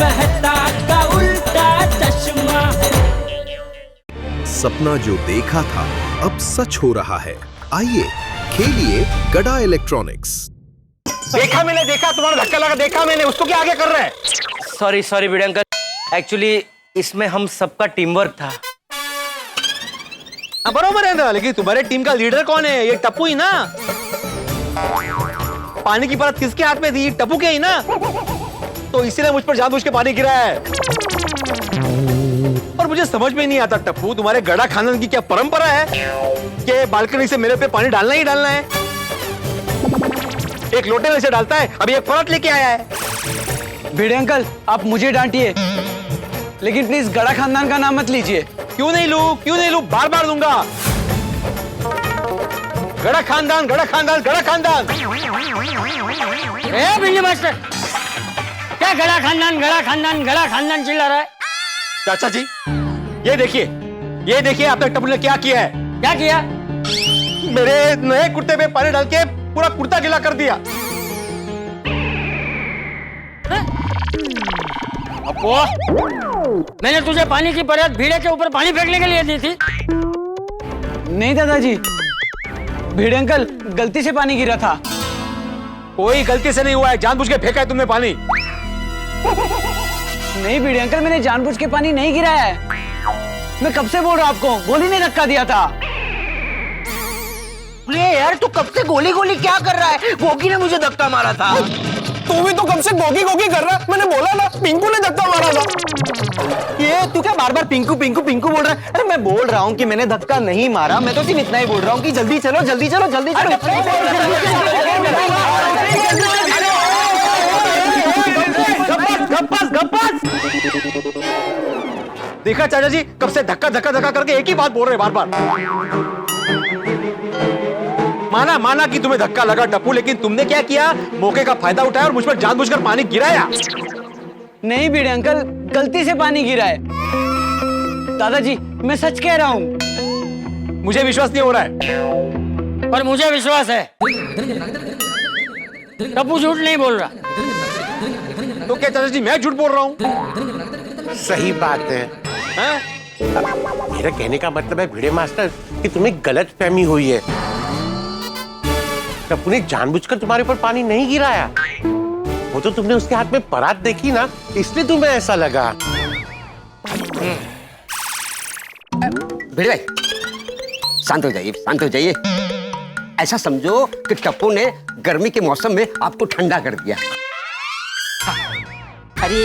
मेहता का उल्टा चश्मा। सपना जो देखा था अब सच हो रहा है। आइए खेलिए गड़ा इलेक्ट्रॉनिक्स। देखा मैंने, देखा तुम्हारा धक्का लगा, देखा मैंने, उसको क्या आगे कर रहा है? सॉरी भिड़े अंकल, एक्चुअली इसमें हम सबका टीम वर्क था। बरोबर है ना, लेकिन तुम्हारे टीम का लीडर कौन है? ये टप्पू ही ना। पानी की परत किसके हाथ में थी? टप्पू के ही ना। तो इसीलिए मुझ पर जानबूझ के पानी गिरा है। और मुझे समझ में नहीं आता टप्पू, तुम्हारे गड़ा खानदान की क्या परंपरा है कि बालकनी से मेरे पे पानी डालना ही डालना है? एक लोटे में से डालता है, अभी एक परत लेके आया है। भिड़े अंकल, आप मुझे डांटिए, लेकिन प्लीज गड़ा खानदान का नाम मत लीजिए। क्यों नहीं लूं? बार बार दूंगा। गड़ा खानदान, गड़ा खानदान, गड़ा खानदान। ए भिंडी मास्टर, क्या गड़ा खानदान गड़ा खानदान गड़ा खानदान चिल्ला रहा है? चाचा जी, ये देखिए आपने टप्पू ने क्या किया है। क्या किया? मेरे नए कुर्ते पे पानी डाल के पूरा कुर्ता गीला कर दिया। अपो, मैंने तुझे पानी की परत भिड़े के ऊपर पानी फेंकने के लिए दी थी। नहीं दादाजी, भिड़े अंकल गलती से पानी गिरा था। कोई गलती से नहीं हुआ है, जानबूझ के फेंका है तुमने पानी। नहीं भिड़े अंकल, मैंने जानबूझ के पानी नहीं गिराया है। मैं कब से बोल रहा हूँ आपको, गोली ने धक्का दिया था। अरे यार, तू कब से गोली गोली क्या कर रहा है? गोगी ने मुझे धक्का मारा था। तू भी तो कब से गोगी गोगी कर रहा है। मैंने बोला ना, पिंकू ने धक्का मारा था। ये तू क्या बार बार पिंकू पिंकू पिंकू बोल रहा है? अरे मैं बोल रहा हूँ कि मैंने धक्का नहीं मारा, मैं तो सिर्फ इतना ही बोल रहा हूँ कि जल्दी चलो जल्दी चलो जल्दी चलो। देखा चाचा जी, कब से धक्का धक्का धक्का करके एक ही बात बोल रहे बार बार। माना कि तुम्हें धक्का लगा टप्पू, लेकिन तुमने क्या किया? मौके का फायदा उठाया और मुझ पर जानबूझकर पानी गिराया। नहीं भिड़े अंकल, गलती से पानी गिरा है। दादाजी, मैं सच कह रहा हूँ। मुझे विश्वास नहीं हो रहा है। पर मुझे विश्वास है, टप्पू झूठ नहीं बोल रहा। तो क्या चाचा जी, मैं झूठ बोल रहा हूँ? सही बात है। मेरा कहने का मतलब है भिड़े मास्टर कि तुम्हें गलत फहमी हुई है। टप्पू ने जानबूझकर तुम्हारे ऊपर पानी नहीं गिराया। वो तो तुमने उसके हाथ में परात देखी ना, इसलिए तुम्हें ऐसा लगा। भिड़े भाई, शांत हो जाइए। ऐसा समझो कि टप्पू ने गर्मी के मौसम में आपको ठंडा कर दिया। अरे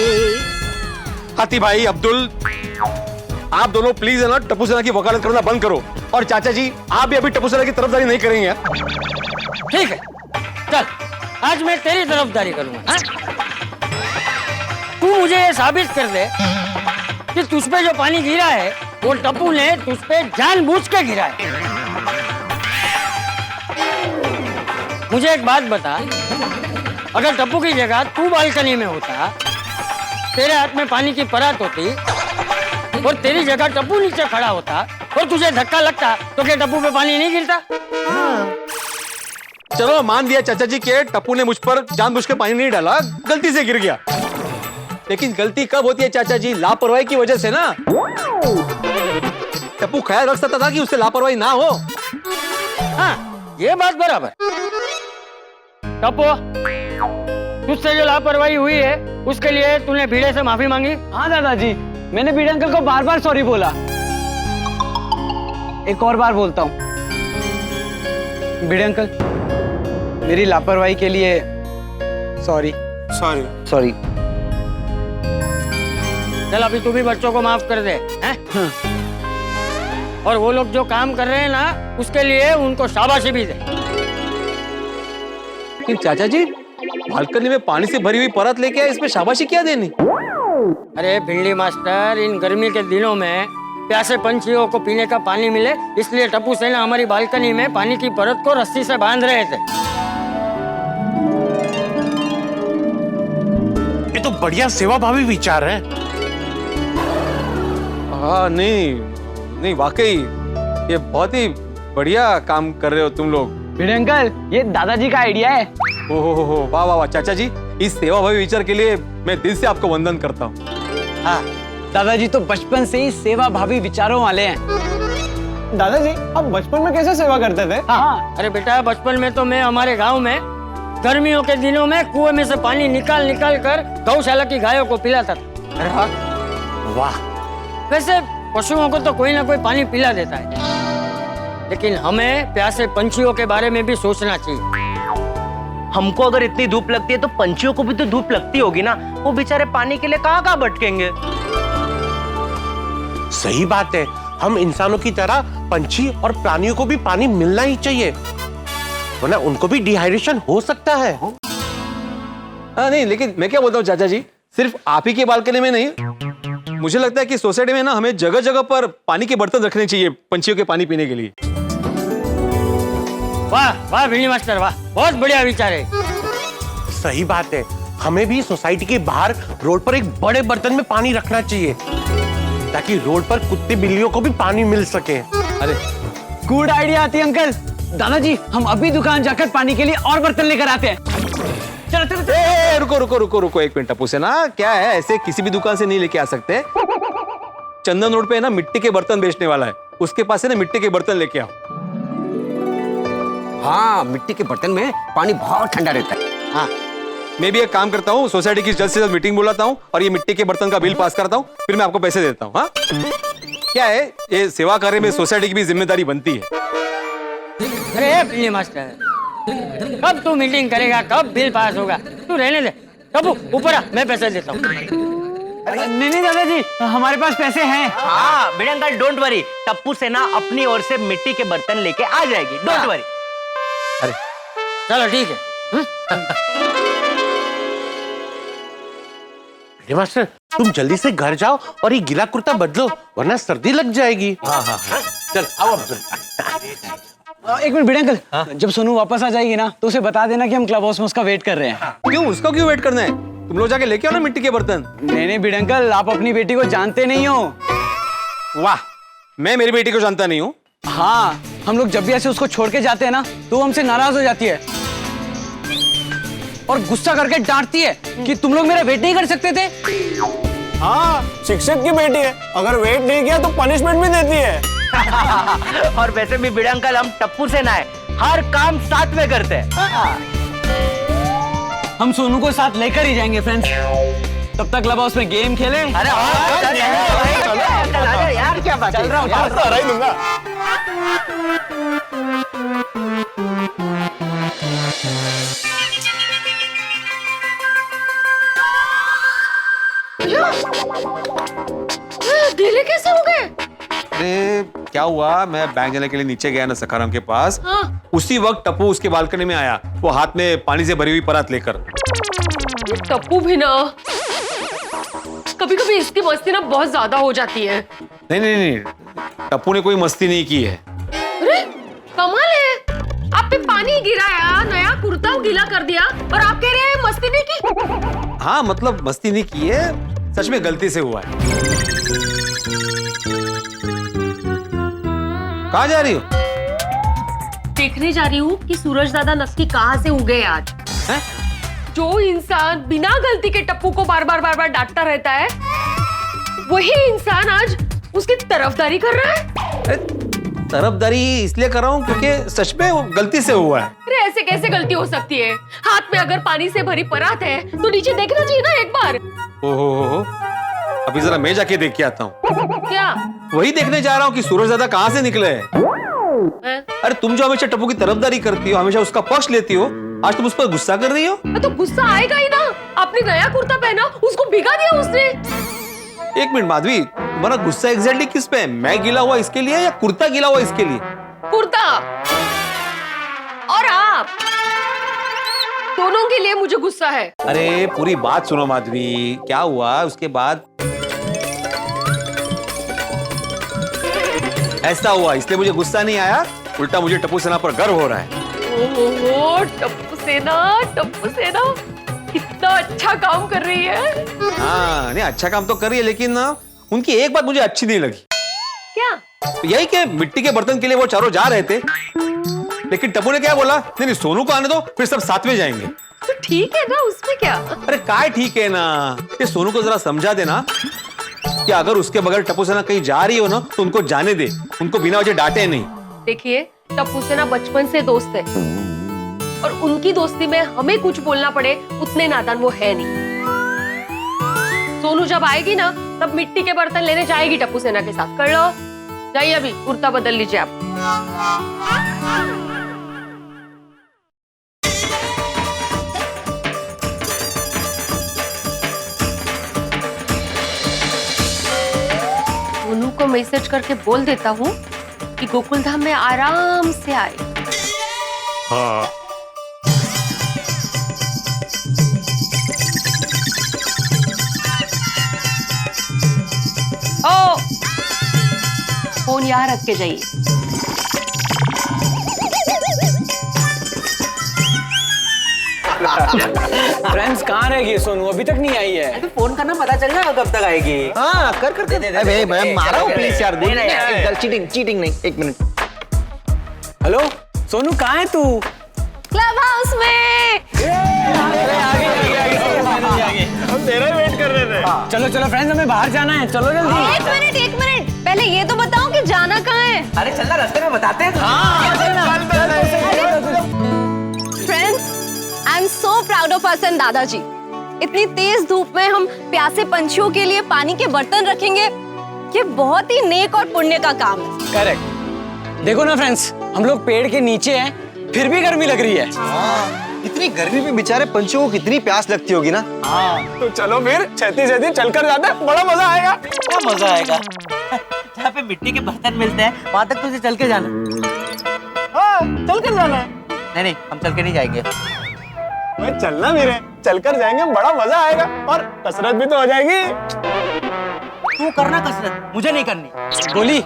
हाथी भाई, अब्दुल, आप दोनों प्लीज है ना टप्पू सेना की वकालत करना बंद करो। और चाचा जी, आप भी अभी टप्पू सेना की तरफदारी नहीं करेंगे। ठीक है, चल आज मैं तेरी तरफदारी करूंगा। तू मुझे ये साबित कर दे कि तुझ पे जो पानी गिरा है वो टप्पू ने तुझ पे जानबूझ के गिरा है। मुझे एक बात बता, अगर टप्पू की जगह तू बालकनी में होता, तेरे हाथ में पानी की परत होती और तेरी जगह टप्पू नीचे खड़ा होता और तुझे धक्का लगता, तो क्या टप्पू पे पानी नहीं गिरता? चलो मान दिया चाचा जी के टप्पू ने मुझ पर जानबूझ के पानी नहीं डाला, गलती से गिर गया। लेकिन गलती कब होती है चाचा जी? लापरवाही की वजह से ना। टप्पू ख्याल रख सकता था कि उससे लापरवाही ना हो। हाँ, ये बात बराबर। टप्पू, तुझसे जो लापरवाही हुई है उसके लिए तूने भिड़े से माफी मांगी? हाँ दादाजी, मैंने भिड़े अंकल को बार बार सॉरी बोला। एक और बार बोलता हूँ, भिड़े अंकल, मेरी लापरवाही के लिए सॉरी। चल अभी तू भी बच्चों को माफ कर दे, हैं? हाँ। और वो लोग जो काम कर रहे हैं ना, उसके लिए उनको शाबाशी भी दे। लेकिन चाचा जी, बालकनी में पानी से भरी हुई परत लेके आए, इसमें शाबाशी क्या देनी? अरे भिंडी मास्टर, इन गर्मी के दिनों में प्यासे पंछियों को पीने का पानी मिले, इसलिए टप्पू सेना हमारी बालकनी में पानी की परत को रस्सी से बांध रहे थे। ये तो बढ़िया सेवाभावी विचार है। हाँ, नहीं वाकई ये बहुत ही बढ़िया काम कर रहे हो तुम लोग। भिड़े अंकल, ये दादाजी का आइडिया है। ओहो वाह वाह वाह चाचा जी, इस सेवा भावी विचार के लिए मैं दिल से आपको वंदन करता हूँ। हाँ, दादाजी तो बचपन से ही सेवा भावी विचारों वाले हैं। दादाजी आप बचपन में कैसे सेवा करते थे? हाँ, अरे बेटा, बचपन में तो मैं हमारे गांव में गर्मियों के दिनों में कुएं में से पानी निकाल निकाल कर गौशाला की गायों को पिलाता था। अरे वाह, वाह, वैसे पशुओं को तो कोई ना कोई पानी पिला देता है, लेकिन हमें प्यासे पंछियों के बारे में भी सोचना चाहिए। हमको अगर इतनी धूप लगती है तो पंछियों को भी तो धूप लगती होगी ना। वो बेचारे पानी के लिए कहाँ भटकेंगे। सही बात है। हम इंसानों की तरह पंछी और प्राणियों को भी पानी मिलना ही चाहिए, वरना उनको भी डिहाइड्रेशन हो सकता है। हाँ नहीं, लेकिन मैं क्या बोलता हूँ चाचा जी, सिर्फ आप ही के बालकनी में नहीं, मुझे लगता है कि सोसाइटी में ना हमें जगह जगह पर पानी के बर्तन रखने चाहिए पंछियों के पानी पीने के लिए। वाह वाह भिड़ी मास्टर, वाह, बहुत बढ़िया विचार है। सही बात है। हमें भी सोसाइटी के बाहर रोड पर एक बड़े बर्तन में पानी रखना चाहिए, ताकि रोड पर कुत्ते बिल्लियों को भी पानी मिल सके। अरे गुड आइडिया आती है अंकल। दादाजी हम अभी दुकान जाकर पानी के लिए और बर्तन लेकर आते हैं। चलो चलो चलो। ए, रुको रुको रुको रुको एक मिनट टप्पू सेना, क्या है, ऐसे किसी भी दुकान से नहीं लेके आ सकते। चंदन रोड पे है ना मिट्टी के बर्तन बेचने वाला है, उसके पास है ना मिट्टी के बर्तन लेके आओ। हाँ, मिट्टी के बर्तन में पानी बहुत ठंडा रहता है। हाँ, मैं भी एक काम करता हूँ, सोसाइटी की जल्द से जल्द मीटिंग बुलाता हूँ और ये मिट्टी के बर्तन का बिल पास करता हूँ, फिर मैं आपको पैसे देता हूँ। हाँ, क्या है, ये सेवा कार्य में सोसाइटी की भी जिम्मेदारी बनती है। अरे भिड़ी मास्टर, कब तू मीटिंग करेगा, कब बिल पास होगा, तू रहने दे। टप्पू ऊपर आ, मैं पैसे देता हूँ। नहीं नहीं दादाजी, हमारे पास पैसे हैं। हाँ भिड़े अंकल, डोंट वरी, टप्पू सेना अपनी ओर से मिट्टी के बर्तन लेके आ जाएगी, डोंट वरी। अरे चलो ठीक है। अरे मास्टर, तुम जल्दी से घर जाओ और ये गीला कुर्ता बदलो, वरना सर्दी लग जाएगी। हाँ, चल आओ अब्दुल। एक मिनट भिड़े अंकल, जब सोनू वापस आ जाएगी ना तो उसे बता देना कि हम क्लब हाउस में उसका वेट कर रहे हैं। क्यों, उसको क्यों वेट करना है? तुम लोग जाके लेके आओ ना मिट्टी के बर्तन। नहीं नहीं भिड़े अंकल, आप अपनी बेटी को जानते नहीं हो। वाह, मैं मेरी बेटी को जानता नहीं हूँ। हाँ, हम लोग जब भी ऐसे उसको छोड़ के जाते हैं ना तो वो हमसे नाराज हो जाती है और गुस्सा करके डांटती है कि तुम लोग मेरा वेट नहीं कर सकते थे। हाँ, शिक्षक की बेटी है, अगर वेट नहीं किया तो पनिशमेंट भी देती है। और वैसे भी भिड़े अंकल, हम टप्पू सेना है, हर काम साथ में करते हैं। हम सोनू को साथ लेकर ही जाएंगे फ्रेंड्स, तब तक क्लब हाउस में गेम खेले। अरे अंकल यार, क्या बात चल रहा हूँ, चल हरा ही दूंगा। गीले कैसे हो गए? अरे क्या हुआ, मैं बैंक जाने के लिए नीचे गया ना सखाराम के पास। हाँ। उसी वक्त टप्पू उसके बालकनी में आया, वो हाथ में पानी से भरी हुई परात लेकर। टप्पू भी ना, कभी कभी इसकी मस्ती ना बहुत ज्यादा हो जाती है। नहीं नहीं नहीं, टप्पू ने कोई मस्ती नहीं की है। अरे कमाल है, आप पे पानी गिराया, नया कुर्ता गीला कर दिया और आप कह रहे हैं मस्ती नहीं की। हाँ मतलब मस्ती नहीं की है, सच में गलती से हुआ है। कहाँ जा रही हो? देखने जा रही हूँ कि सूरज दादा नक्की कहाँ से उगे आज। हैं? जो इंसान बिना गलती के टप्पू को बार बार डांटता रहता है, वही इंसान आज उसकी तरफदारी कर रहा है। अरे तरफदारी इसलिए कर रहा हूँ क्योंकि सच में वो गलती से हुआ है। अरे ऐसे कैसे गलती हो सकती है? हाथ में अगर पानी से भरी परात है तो नीचे देखना चाहिए ना एक बार। ओहो, अभी जरा मैं जाके देख के आता हूँ। क्या? वही देखने जा रहा हूँ कि सूरज दादा कहाँ से निकले हैं। हैं? अरे तुम जो हमेशा टप्पू की तरफदारी करती हो, हमेशा उसका पक्ष लेती हो, आज तुम उस पर गुस्सा कर रही हो। तो गुस्सा आएगा ही ना, आपने नया कुर्ता पहना, उसको भिगा दिया उसने। एक मिनट माधवी, तुम्हारा गुस्सा एग्जैक्टली किस पे है? मैं गीला हुआ इसके लिए या कुर्ता गीला हुआ इसके लिए? कुर्ता और आप दोनों के लिए मुझे गुस्सा है। अरे पूरी बात सुनो माधवी, क्या हुआ उसके बाद? ऐसा हुआ इसलिए मुझे गुस्सा नहीं आया, उल्टा मुझे टप्पू सेना पर गर्व हो रहा है। ओहो, टप्पू सेना कितना अच्छा काम कर रही है। हाँ नहीं, अच्छा काम तो कर रही है, लेकिन ना उनकी एक बात मुझे अच्छी नहीं लगी। क्या? यही कि मिट्टी के बर्तन के लिए वो चारों जा रहे थे, लेकिन टप्पू ने क्या बोला, नहीं नहीं सोनू को आने दो, फिर सब साथ में जाएंगे। तो ठीक है ना, उसमें क्या। अरे काय ठीक है ना, ये सोनू को जरा समझा देना कि अगर उसके बगैर टप्पू सेना कहीं जा रही हो ना तो उनको जाने दे, उनको बिना वजह डांटे नहीं। देखिए, टप्पू सेना बचपन से दोस्त है और उनकी दोस्ती में हमें कुछ बोलना पड़े उतने नादान वो है नहीं। सोनू जब आएगी ना तब मिट्टी के बर्तन लेने जाएगी टप्पू सेना के साथ। कर लो, जाइए अभी कुर्ता बदल लीजिए आप। सोनू को मैसेज करके बोल देता हूँ कि गोकुलधाम में आराम से आए। हाँ। ओ, फोन यहाँ रख के जाइए। फ्रेंड्स कहाँ रह गई सोनू, अभी तक नहीं आई है। तो फोन करना पता चल जाएगा कब तक आएगी। हाँ कर अरे भाई मारो प्लीज यार, चीटिंग नहीं। एक मिनट। हेलो सोनू, कहाँ है तू? क्लब हाउस में। हम तेरा वेट कर रहे थे। चलो चलो फ्रेंड्स, हमें बाहर जाना है, चलो जल्दी। एक मिनट, पहले ये तो बताओ कि जाना कहाँ है। अरे चलना, रास्ते में बताते हैं। Friends, I am so proud of us and दादाजी। इतनी तेज धूप में हम प्यासे पंछियों के लिए पानी के बर्तन रखेंगे, ये बहुत ही नेक और पुण्य का काम है। करेक्ट। देखो ना फ्रेंड्स, हम लोग पेड़ के नीचे हैं, फिर भी गर्मी लग रही है। इतनी गर्मी में बेचारे पंछियों को कितनी प्यास लगती होगी ना। तो चलो फिर छेती छेती चलकर जाते हैं, बड़ा मजा आएगा। क्या मजा आएगा। जहाँ पे मिट्टी के बर्तन मिलते हैं वहां तक तुझे चल के जाना। चल कर जाना है। नहीं, हम चल के नहीं जाएंगे। चलना मेरे, चलकर जाएंगे, बड़ा मजा आएगा और कसरत भी तो हो जाएगी। तू करना कसरत, मुझे नहीं करनी। गोली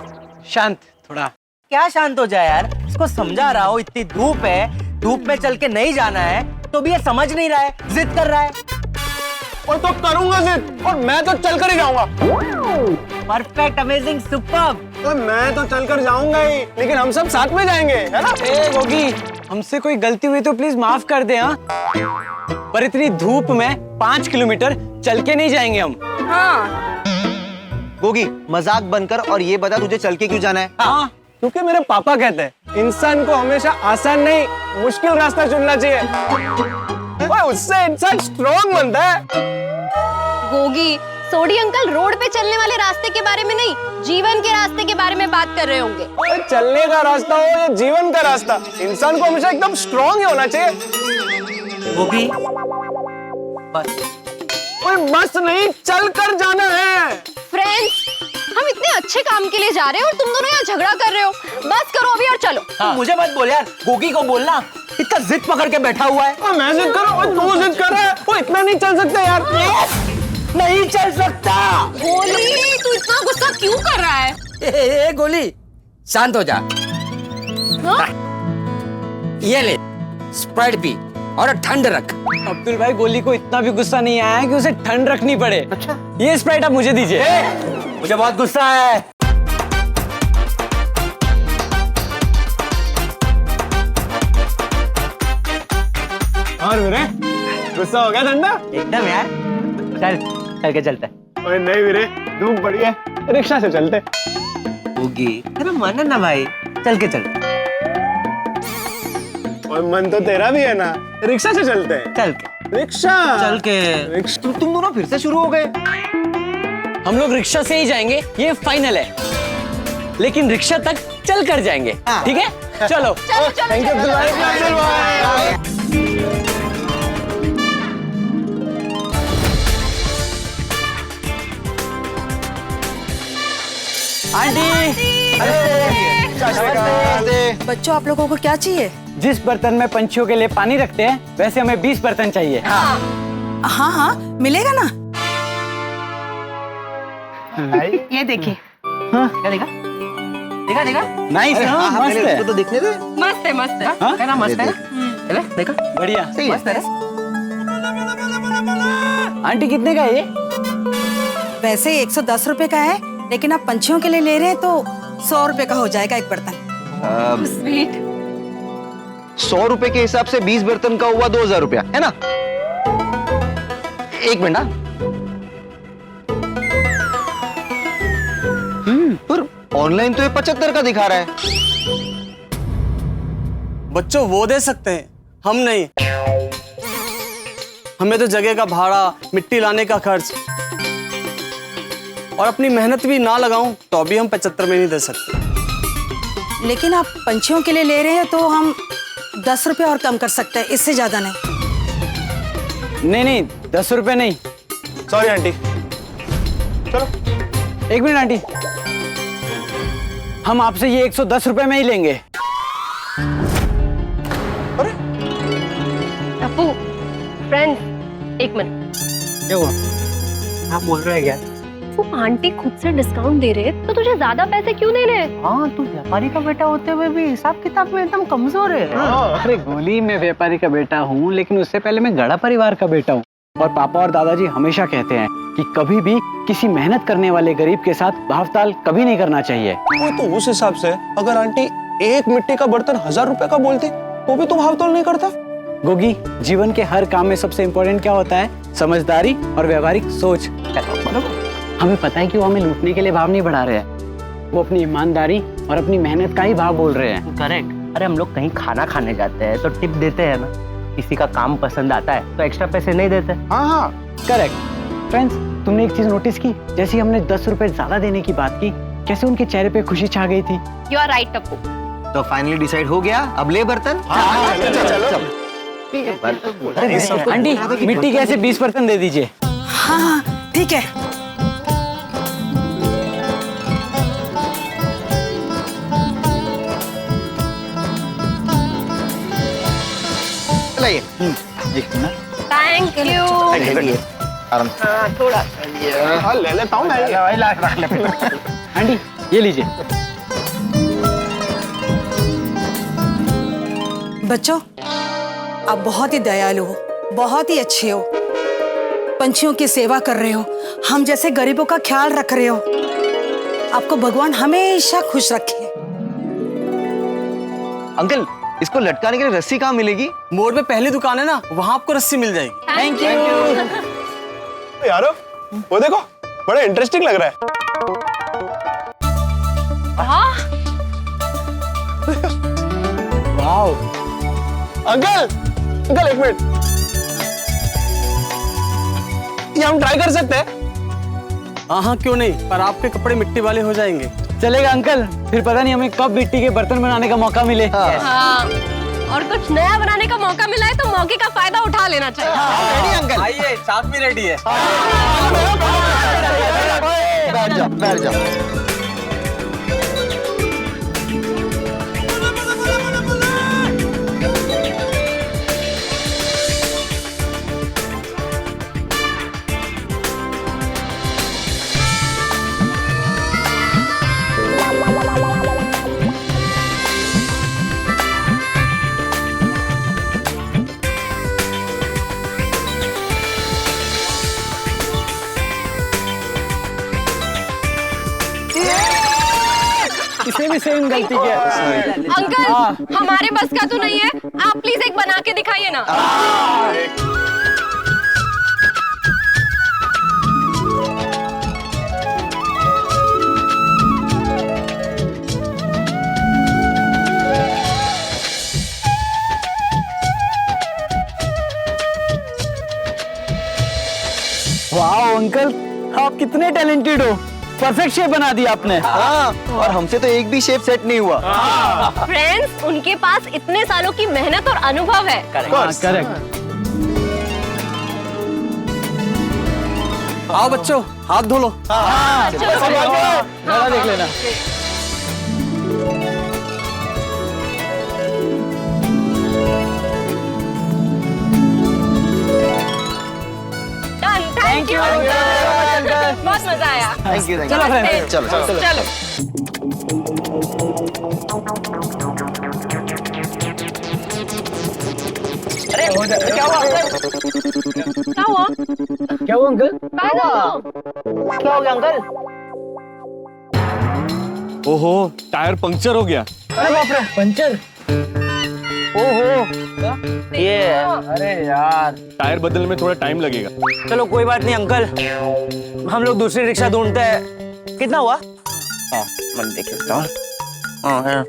शांत थोड़ा। क्या शांत हो जाए यार, इसको समझा रहा हूँ, इतनी धूप है, धूप में चल के नहीं जाना है तो भी ये समझ नहीं रहा है, जिद कर रहा है। और तो करूंगा जिद, और मैं तो चलकर ही जाऊंगा। Perfect, amazing, superb. तो मैं तो चलकर जाऊंगा ही, लेकिन हम सब साथ में जाएंगे, है ना? ए गोगी, हमसे कोई गलती हुई तो प्लीज माफ कर दे। हाँ, पर इतनी धूप में 5 किलोमीटर चल के नहीं जाएंगे हम। हाँ, गोगी मजाक बनकर और ये बता तुझे चल के क्यों जाना है? हाँ, क्योंकि मेरे पापा कहते हैं इंसान को हमेशा आसान नहीं मुश्किल रास्ता चुनना चाहिए, उससे इंसान स्ट्रॉन्ग बनता है। गोगी, सोडी अंकल रोड पे चलने वाले रास्ते के बारे में नहीं, जीवन के रास्ते के बारे में बात कर रहे होंगे। चलने का रास्ता हो या जीवन का रास्ता, इंसान को हमेशा एकदम स्ट्रॉन्ग ही होना चाहिए। गोगी बस। बस नहीं, चल कर जाना है। फ्रेंड्स, हम इतने अच्छे काम के लिए जा रहे हैं और तुम दोनों यहाँ झगड़ा कर रहे हो। बस करो अभी और चलो। हाँ। मुझे मत बोल यार, गोगी को बोलना, इतना जिद पकड़ के बैठा हुआ है। मैं जिद करूं, तू जिद कर रहा है, वो इतना नहीं चल सकता यार। नहीं चल सकता। गोली, तू इतना गुस्सा क्यों कर रहा है? ए गोली, शांत हो जा। हाँ? ये ले स्प्राइट पी और ठंड रख। अब्दुल भाई, गोली को इतना भी गुस्सा नहीं आया है कि उसे ठंड रखनी पड़े। अच्छा, ये स्प्राइट आप मुझे दीजिए। मुझे बहुत गुस्सा है। और मेरे गुस्सा हो गया ठंडा? एकदम यार, चल चल के चलते। ओए नहीं वीरे, धूप बड़ी है, रिक्शा से चलते। गोगी तेरा मन है ना भाई, चल के चल। और मन तो तेरा भी है ना, रिक्शा से चलते हैं। चल के रिक्शा चल के। तुम दोनों फिर से शुरू हो गए। हम लोग रिक्शा से ही जाएंगे, ये फाइनल है, लेकिन रिक्शा तक चल कर जाएंगे। ठीक है, चलो। थैंक यू अब्दुल भाई। बच्चों, आप लोगों को क्या चाहिए? जिस बर्तन में पंछियों के लिए पानी रखते हैं, वैसे हमें 20 बर्तन चाहिए। हाँ हाँ, मिलेगा ना। ये देखिए। क्या देखा? देखा देखा? नाइस, मस्त है। तो देखने दे। मस्त है, मस्त है। क्या ना मस्त है? चले देखा? बढ़िया, सही मस्त है। आंटी कितने का है ये? वैसे 110 रुपए का है, लेकिन आप पंछियों के लिए ले रहे हैं तो 100 रुपए का हो जाएगा एक बर्तन। स्वीट। 100 रुपए के हिसाब से 20 बर्तन का हुआ 2000 रुपया, है ना? एक मिनट। पर ऑनलाइन तो ये 75 का दिखा रहा है। बच्चों वो दे सकते हैं, हम नहीं। हमें तो जगह का भाड़ा, मिट्टी लाने का खर्च और अपनी मेहनत भी ना लगाऊं तो भी हम 75 में नहीं दे सकते। लेकिन आप पंछियों के लिए ले रहे हैं तो हम 10 रुपए और कम कर सकते हैं, इससे ज्यादा नहीं। नहीं 10 रुपए नहीं। Sorry aunty. चलो। एक मिनट आंटी, हम आपसे ये 110 रुपए में ही लेंगे। टप्पू, फ्रेंड्स, एक मिनट। क्या हुआ? आप बोल रहे हैं क्या? वो आंटी खुद से डिस्काउंट दे रहे तो तुझे ज्यादा पैसे क्यों दे रहे? हाँ, तू व्यापारी का बेटा होते हुए भी हिसाब किताब में एकदम कमजोर है। अरे गोली, मैं व्यापारी का बेटा हूँ, लेकिन उससे पहले मैं गड़ा परिवार का बेटा हूँ। और पापा और दादाजी हमेशा कहते हैं कि कभी भी किसी मेहनत करने वाले गरीब के साथ भावताल कभी नहीं करना चाहिए। वो तो उस हिसाब से अगर आंटी एक मिट्टी का बर्तन 1000 रुपए का बोलती तो भी तो भावतोल नहीं करता। गोगी, जीवन के हर काम में सबसे इम्पोर्टेंट क्या होता है? समझदारी और व्यवहारिक सोच। हमें पता है कि वो हमें लूटने के लिए भाव नहीं बढ़ा रहे हैं, वो अपनी ईमानदारी और अपनी मेहनत का ही भाव बोल रहे हैं। करेक्ट। अरे हम लोग कहीं खाना खाने जाते हैं तो टिप देते हैं ना, किसी का काम पसंद आता है तो एक्स्ट्रा पैसे नहीं देते। हाँ। करेक्ट। फ्रेंड्स, तुमने एक चीज नोटिस की? जैसे हमने 10 रुपए ज्यादा देने की बात की, कैसे उनके चेहरे पे खुशी छा गई थी। You are right Tappu. तो फाइनली डिसाइड हो गया, अब ले बर्तन। आंटी, मिट्टी के ऐसे 20 बर्तन दे दीजिए। हाँ, ठीक है। लाइए। Thank you. आराम से। हाँ, थोड़ा। हाँ, ले लेता हूँ मैं। आंटी, ये लीजिए। बच्चों, आप बहुत ही दयालु हो, बहुत ही अच्छे हो, पंछियों की सेवा कर रहे हो, हम जैसे गरीबों का ख्याल रख रहे हो। आपको भगवान हमेशा खुश रखे। अंकल, इसको लटकाने के लिए रस्सी कहाँ मिलेगी? मोड़ पे पहली दुकान है ना, वहाँ आपको रस्सी मिल जाएगी। Thank you. यारो, वो देखो, बड़ा इंटरेस्टिंग लग रहा है। वाओ। अंकल, एक मिनट, ये हम ट्राई कर सकते हैं? हाँ, क्यों नहीं, पर आपके कपड़े मिट्टी वाले हो जाएंगे। चलेगा अंकल, फिर पता नहीं हमें कब मिट्टी के बर्तन बनाने का मौका मिले। हाँ, और कुछ नया बनाने का मौका मिला है तो मौके का फायदा उठा लेना चाहिए। Ready uncle? आइए, चाप भी रेडी है। बैठ जा। इसे भी सेम गलती किया। अंकल, हमारे बस का तो नहीं है, आप प्लीज एक बना के दिखाइए ना। वाह अंकल, आप कितने टैलेंटेड हो, परफेक्ट शेप बना दिया आपने। हाँ, और हमसे तो एक भी शेप सेट नहीं हुआ। फ्रेंड्स, उनके पास इतने सालों की मेहनत और अनुभव है। करेक्ट। आओ बच्चों, हाथ धो लो। मेरा देख लेना। थैंक यू अंकल, बहुत मजा आया। Thank you. चलो फ्रेंड्स, चलो। क्या हुआ? क्या हुआ? क्या हुआ अंकल? क्या हो गया अंकल? ओहो, टायर पंक्चर हो गया। अरे बाप रे, पंचर। ओहो ये अरे यार, टायर बदलने में थोड़ा टाइम लगेगा। चलो कोई बात नहीं अंकल, हम लोग दूसरी रिक्शा ढूंढते हैं। कितना हुआ? हाँ मैं देख लेता हूँ। हाँ है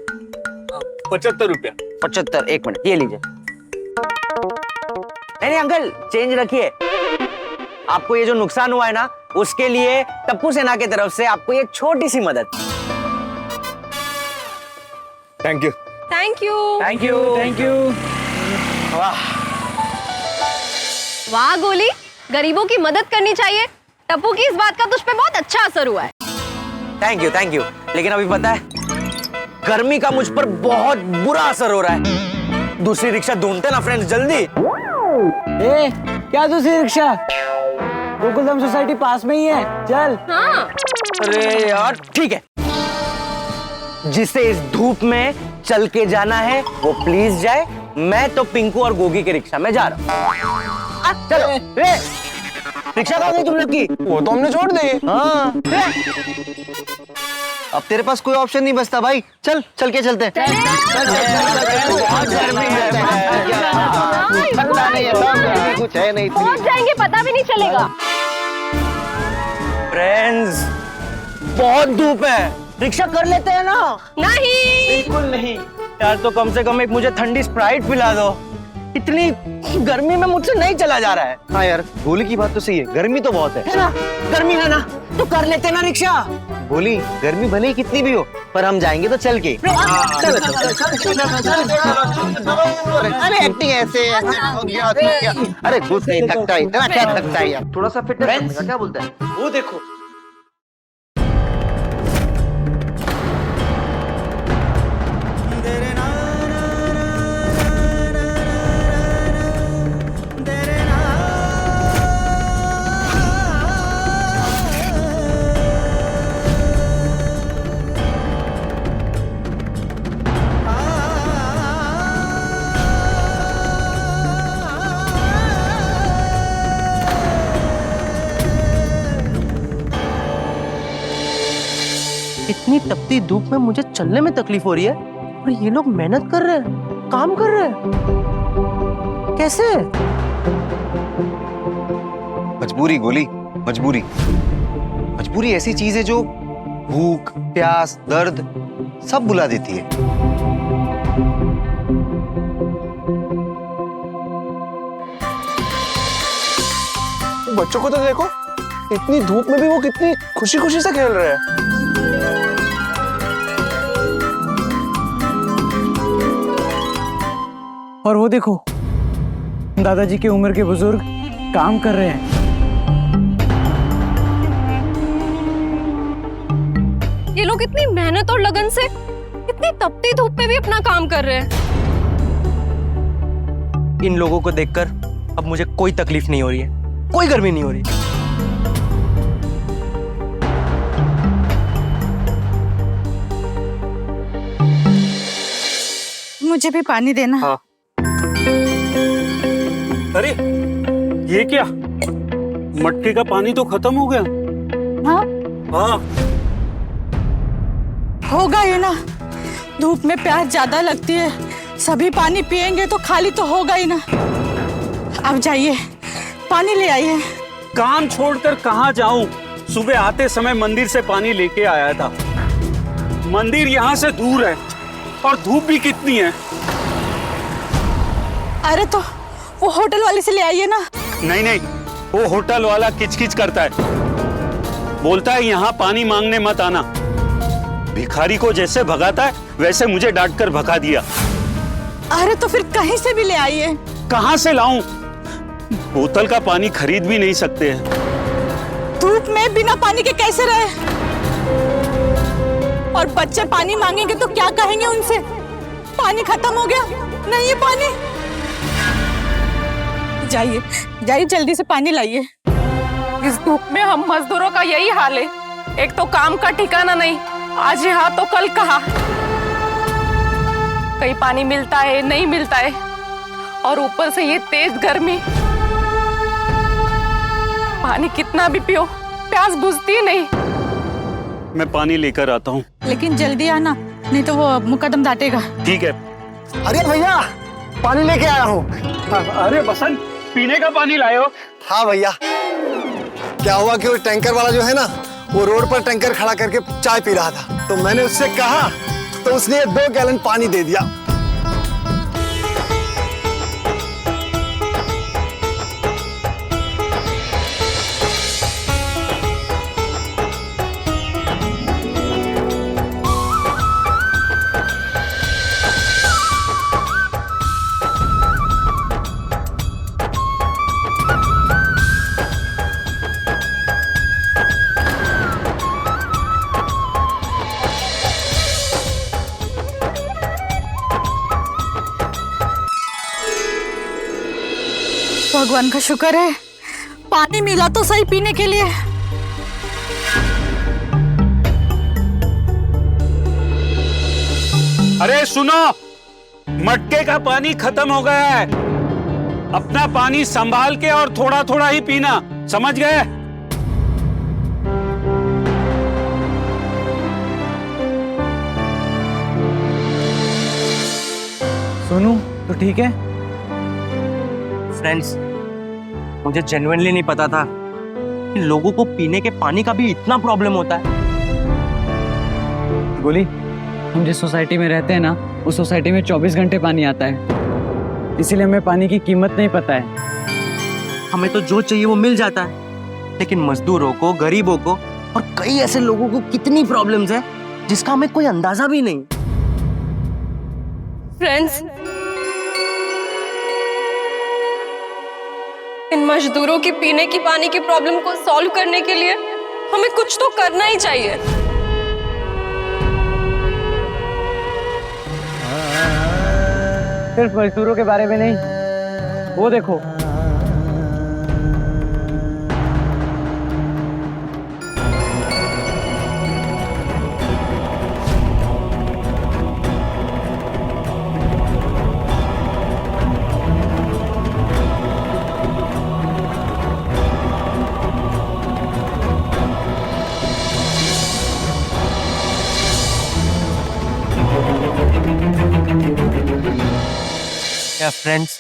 75 रुपया। 75, एक मिनट ये लीजिए। नहीं अंकल चेंज रखिए। आपको ये जो नुकसान हुआ है ना, उसके लिए टप्पू सेना की तरफ से आपको ये छोटी सी मदद। Thank you. Thank you. Thank you thank you. वाह वाह गोली, गरीबों की मदद करनी चाहिए। टप्पू की इस बात का तुझ पे बहुत अच्छा असर हुआ है। Thank you. लेकिन अभी पता है, गर्मी का मुझ पर बहुत बुरा असर हो रहा है। दूसरी रिक्शा ढूंढते ना फ्रेंड्स, जल्दी। ए, क्या दूसरी रिक्शा? गोकुलधाम सोसाइटी पास में ही है, चल। हाँ। अरे यार ठीक है, जिसे इस धूप में चल के जाना है वो प्लीज जाए। मैं तो पिंकू और गोगी के रिक्शा में जा रहा हूँ। चलो रिक्शा कहाँ गई तुम लोग की? वो तो हमने छोड़ दी। हाँ अब तेरे पास कोई ऑप्शन नहीं बचता भाई, चल चल के चलते हैं। कुछ है नहीं, पहुंच जाएंगे पता भी नहीं चलेगा। फ्रेंड्स बहुत धूप है, रिक्शा कर लेते हैं ना? नहीं बिल्कुल नहीं यार, तो कम से कम एक मुझे ठंडी स्प्राइट पिला दो। इतनी गर्मी में मुझसे नहीं चला जा रहा है। हाँ यार, गोली की बात तो सही है, गर्मी तो बहुत है ना? गर्मी है ना, तो कर लेते ना रिक्शा। गोली, गर्मी भले ही कितनी भी हो, पर हम जाएंगे तो चल के। अरे एक्टिंग ऐसे, अरे कुछ नहीं थकता, इतना क्या थकता है यार। थोड़ा सा फिटनेस क्या बोलता है? वो देखो इतनी तपती धूप में मुझे चलने में तकलीफ हो रही है, और ये लोग मेहनत कर रहे हैं, काम कर रहे हैं। कैसे? मजबूरी गोली, मजबूरी। मजबूरी ऐसी चीज है जो भूख, प्यास, दर्द सब बुला देती है। बच्चों को तो देखो, इतनी धूप में भी वो कितनी खुशी खुशी से खेल रहे हैं। और वो देखो, दादाजी की उम्र के बुजुर्ग काम कर रहे हैं। ये लोग इतनी मेहनत और लगन से इतनी तपती धूप में भी अपना काम कर रहे हैं। इन लोगों को देखकर अब मुझे कोई तकलीफ नहीं हो रही है, कोई गर्मी नहीं हो रही। मुझे भी पानी देना। हाँ। अरे ये क्या, मटके का पानी तो खत्म हो गया। हाँ हाँ होगा ये ना, धूप में प्यास ज्यादा लगती है, सभी पानी पिएंगे तो खाली तो होगा ही ना। अब जाइए पानी ले आइए। काम छोड़कर कहाँ जाऊं? सुबह आते समय मंदिर से पानी लेके आया था। मंदिर यहाँ से दूर है और धूप भी कितनी है। अरे तो वो होटल वाले से ले आइए ना। नहीं नहीं, वो होटल वाला किचकिच करता है, बोलता है यहाँ पानी मांगने मत आना। भिखारी को जैसे भगाता है वैसे मुझे डांटकर भगा दिया। अरे तो फिर कहीं से भी ले आइए। कहाँ से लाऊं? बोतल का पानी खरीद भी नहीं सकते हैं। धूप में बिना पानी के कैसे रहे? और बच्चे पानी मांगेंगे तो क्या कहेंगे उनसे? पानी खत्म हो गया, नहीं है पानी। जाइए जाइए जल्दी से पानी लाइए। इस धूप में हम मजदूरों का यही हाल है, एक तो काम का ठिकाना नहीं, आज यहाँ तो कल कहाँ। कहीं पानी मिलता है नहीं मिलता है, और ऊपर से ये तेज गर्मी। पानी कितना भी पियो प्यास बुझती नहीं। मैं पानी लेकर आता हूँ। लेकिन जल्दी आना, नहीं तो वो मुकदम डांटेगा। ठीक है। अरे भैया पानी लेके आया हूँ। अरे बसंत, पीने का पानी लाए हो? हाँ भैया, क्या हुआ कि वो टैंकर वाला जो है ना, वो रोड पर टैंकर खड़ा करके चाय पी रहा था, तो मैंने उससे कहा तो उसने 2 गैलन पानी दे दिया। भगवान का शुक्र है, पानी मिला तो सही पीने के लिए। अरे सुनो, मटके का पानी खत्म हो गया है। अपना पानी संभाल के और थोड़ा थोड़ा ही पीना, समझ गए? सोनू तो ठीक है? फ्रेंड्स, मुझे जेन्युइनली नहीं पता था कि लोगों को पीने के पानी का भी इतना प्रॉब्लम होता है। गोली, हम जिस सोसाइटी में रहते हैं ना, उस सोसाइटी में 24 घंटे पानी आता है, इसीलिए हमें पानी की कीमत नहीं पता है। हमें तो जो चाहिए वो मिल जाता है, लेकिन मजदूरों को, गरीबों को और कई ऐसे लोगों को कितनी प्रॉब्लम्स है जिसका हमें कोई अंदाजा भी नहीं। फ्रेंड्स, इन मजदूरों की पीने की पानी की प्रॉब्लम को सॉल्व करने के लिए हमें कुछ तो करना ही चाहिए। सिर्फ मजदूरों के बारे में नहीं, वो देखो, या फ्रेंड्स,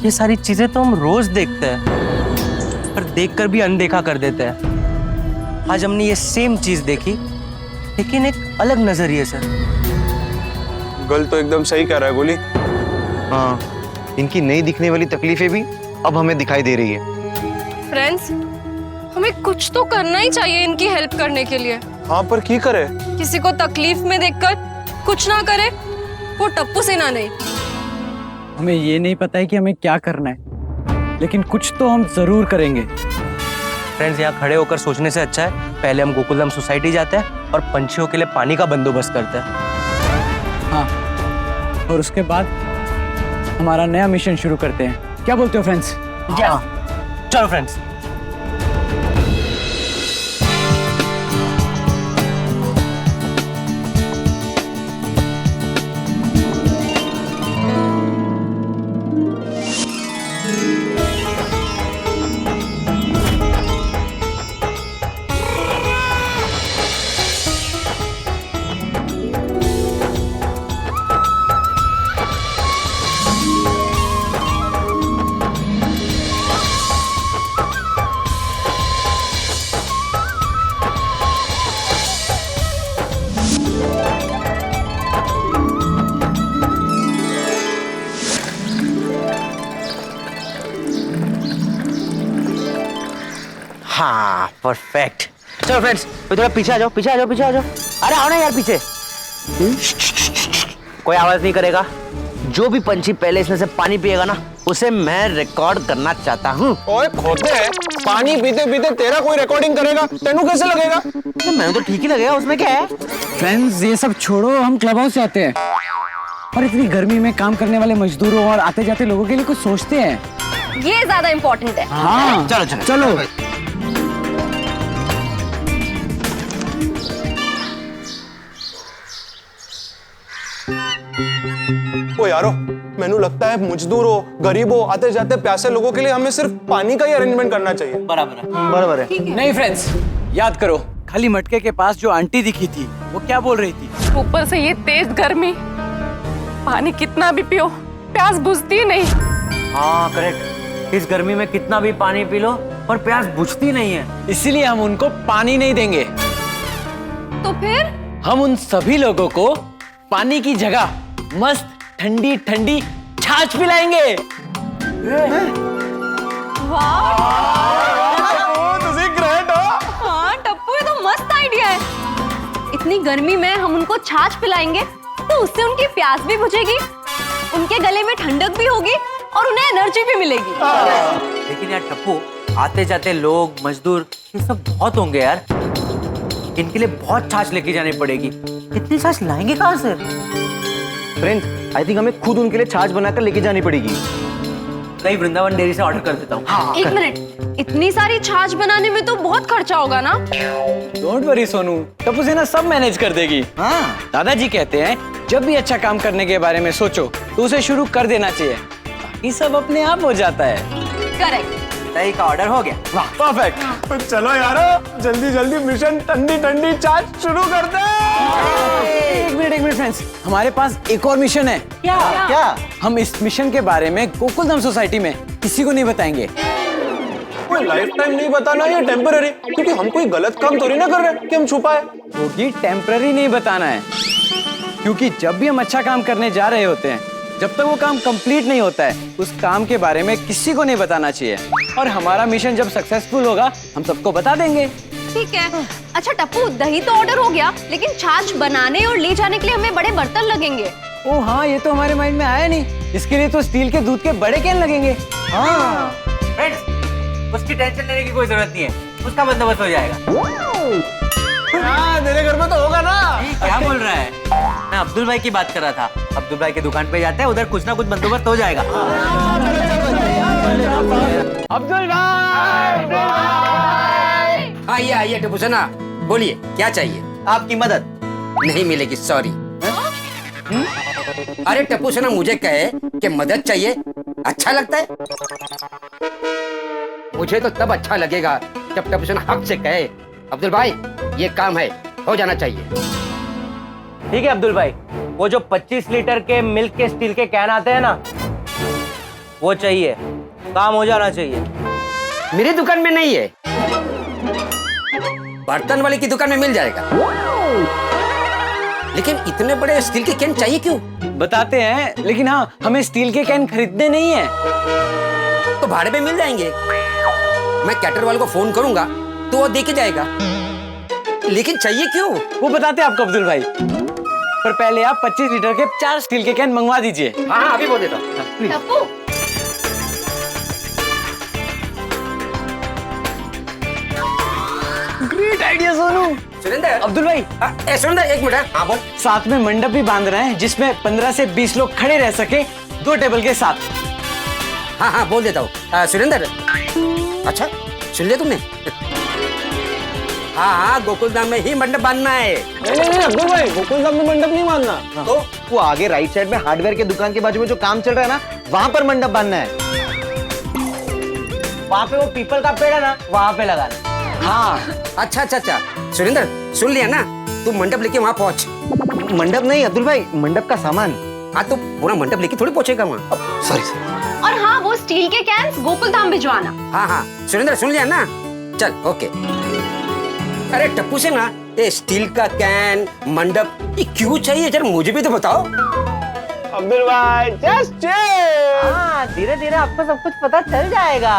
ये सारी चीजें तो हम रोज देखते हैं, पर देखकर भी अनदेखा कर देते हैं। आज हमने ये सेम चीज देखी, लेकिन एक अलग नजरिए से। गल तो एकदम सही कह रहा है गोली। हाँ, इनकी नई दिखने वाली तकलीफें भी अब हमें दिखाई दे रही है। फ्रेंड्स, हमें कुछ तो करना ही चाहिए इनकी हेल्प करने के लिए। हाँ, पर की करे? किसी को तकलीफ में देखकर कुछ ना करे, वो टप्पू सेना नहीं। हमें ये नहीं पता है कि हमें क्या करना है, लेकिन कुछ तो हम जरूर करेंगे। फ्रेंड्स, यहाँ खड़े होकर सोचने से अच्छा है पहले हम गोकुलधाम सोसाइटी जाते हैं और पंछियों के लिए पानी का बंदोबस्त करते हैं। हाँ, और उसके बाद हमारा नया मिशन शुरू करते हैं। क्या बोलते हो फ्रेंड्स? चलो फ्रेंड्स। हाँ, परफेक्ट। चलो फ्रेंड्स, थोड़ा पीछे आ जाओ, पीछे आ जाओ, पीछे आ जाओ। अरे आओ ना यार पीछे। कोई आवाज नहीं करेगा। जो भी पंछी पहले इसमें से पानी पिएगा ना, उसे मैं रिकॉर्ड करना चाहता हूँ। ओए खोते, पानी पीते पीते तेरा कोई रिकॉर्डिंग करेगा? तेनू कैसे लगेगा? तो मैंने तो ठीक ही लगेगा, उसमें क्या है? फ्रेंड्स, ये सब छोड़ो, हम क्लब हाउस से आते हैं और इतनी गर्मी में काम करने वाले मजदूरों और आते जाते लोगों के लिए कुछ सोचते हैं। ये ज्यादा इम्पोर्टेंट है। हाँ, चलो चलो चलो। ओ यारो, मैनू लगता है मजदूरों, गरीबों, आते जाते प्यासे लोगों के लिए हमें सिर्फ पानी का ही अरेंजमेंट करना चाहिए। बराबर है। नहीं फ्रेंड्स, याद करो, खाली मटके के पास जो आंटी दिखी थी, वो क्या बोल रही थी? ऊपर से ये तेज गर्मी, पानी कितना भी पियो प्यास बुझती ही नहीं। हाँ करेक्ट, इस गर्मी में कितना भी पानी पी लो पर प्यास बुझती नहीं है। इसीलिए हम उनको पानी नहीं देंगे। तो फिर हम उन सभी लोगों को पानी की जगह मस्त ठंडी ठंडी छाछ पिलाएंगे। हाँ टप्पू, ये तो मस्त आइडिया है। इतनी गर्मी में हम उनको छाछ पिलाएंगे तो उससे उनकी प्यास भी बुझेगी, उनके गले में ठंडक भी होगी और उन्हें एनर्जी भी मिलेगी। लेकिन यार टप्पू, आते जाते लोग मजदूर ये सब बहुत होंगे यार, इनके लिए बहुत छाछ लेके जानी पड़ेगी। इतनी छाछ लाएंगे कहाँ से? फ्रेंड्स, आई थिंक हमें खुद उनके लिए छाछ बनाकर लेके जानी पड़ेगी। कहीं वृंदावन डेयरी से ऑर्डर कर देता हूँ। हाँ, एक मिनट, इतनी सारी छाछ बनाने में तो बहुत खर्चा होगा ना? डोंट वरी सोनू, टप्पू से ना सब मैनेज कर देगी। हाँ, दादाजी कहते हैं जब भी अच्छा काम करने के बारे में सोचो तो उसे शुरू कर देना चाहिए, बाकी सब अपने आप हो जाता है। करेक्ट। दही का ऑर्डर हो गया। वाह, परफेक्ट। तो चलो यारो, जल्दी जल्दी मिशन ठंडी ठंडी छाछ शुरू करते हैं। एक मिनट फ्रेंड्स, हमारे पास एक और मिशन है। क्या? हम इस मिशन के बारे में गोकुलधाम सोसाइटी में किसी को नहीं बताएंगे। कोई लाइफ टाइम नहीं बताना, ये टेम्पररी, क्योंकि हम कोई गलत काम तो नहीं ना कर रहे कि हम छुपाए। क्योंकि टेम्पररी नहीं बताना है, क्योंकि जब भी हम अच्छा काम करने जा रहे होते हैं, जब तक वो काम कंप्लीट नहीं होता है उस काम के बारे में किसी को नहीं बताना चाहिए। और हमारा मिशन जब सक्सेसफुल होगा हम सबको बता देंगे। ठीक है। अच्छा टप्पू, दही तो ऑर्डर हो गया, लेकिन छाछ बनाने और ले जाने के लिए हमें बड़े बर्तन लगेंगे। ओ हाँ, ये तो हमारे माइंड में आया नहीं। इसके लिए तो स्टील के दूध के बड़े कैन लगेंगे। हाँ फ्रेंड्स, उसकी टेंशन लेने की कोई जरूरत नहीं है, उसका बंदोबस्त हो जाएगा। हाँ, तेरे घर में तो होगा ना। क्या बोल रहा है? मैं अब्दुल भाई की बात कर रहा था। अब्दुल भाई की दुकान पे जाते हैं, उधर कुछ ना कुछ बंदोबस्त हो जाएगा। अब्दुल भाई, आइए आइए टप्पू सेना, बोलिए क्या चाहिए? आपकी मदद नहीं मिलेगी, सॉरी। अरे टप्पू सेना मुझे कहे कि मदद चाहिए, अच्छा लगता है? मुझे तो तब अच्छा लगेगा जब टप्पू सेना हक से कहे अब्दुल भाई ये काम है, हो जाना चाहिए। ठीक है अब्दुल भाई, वो जो 25 लीटर के मिल्क के स्टील के कैन आते हैं ना, वो चाहिए, काम हो जाना चाहिए। मेरी दुकान में नहीं है, बर्तन वाले की दुकान में मिल जाएगा। लेकिन इतने बड़े स्टील के कैन चाहिए क्यों? बताते हैं, लेकिन हाँ, हमें स्टील के कैन खरीदने नहीं है। तो भाड़े पे मिल जाएंगे। मैं कैटर वाले को फोन करूंगा तो वो दे के जाएगा। लेकिन चाहिए क्यों? वो बताते हैं आपको अब्दुल भाई, पर पहले आप 25 लीटर के 4 स्टील के कैन मंगवा दीजिए। हाँ अभी बोल देता हूँ। Tappu, great idea Sonu. सुरेंद्र, अब्दुल भाई, सुरेंद्र एक मिनट। हाँ बोल। साथ में मंडप भी बांध रहे हैं जिसमें 15 से 20 लोग खड़े रह सके, 2 टेबल के साथ। हाँ हाँ बोल देता हूँ। सुरेंद्र, अच्छा सुन लिया तुमने? हाँ हाँ, गोकुलधाम में ही मंडप बांधना है। नहीं अब्दुल भाई, गोकुलधाम में मंडप नहीं बांधना। तो वो आगे राइट साइड में हार्डवेयर की दुकान के बाजू में जो काम चल रहा है ना, वहाँ पर मंडप बांधना है। वहाँ पे वो पीपल का पेड़ है ना, वहाँ पे लगाना। हाँ अच्छा अच्छा अच्छा, सुरेंद्र सुन लिया ना, तू मंडप लेके वहाँ पहुँच। मंडप नहीं अब्दुल भाई, मंडप का सामान। हाँ तो पूरा मंडप लेके थोड़ी पहुँचेगा वहाँ। सॉरी। और हाँ, वो स्टील के कैन्स गोकुलधाम भिजवाना। हाँ हाँ सुरेंद्र सुन लिया ना, चल ओके। अरे टप्पू से ना, ये स्टील का कैन मंडप ये क्यों चाहिए जरा मुझे भी तो बताओ। अब्दुल भाई, जस्ट चिल। हाँ, धीरे धीरे आपको सब कुछ पता चल जाएगा।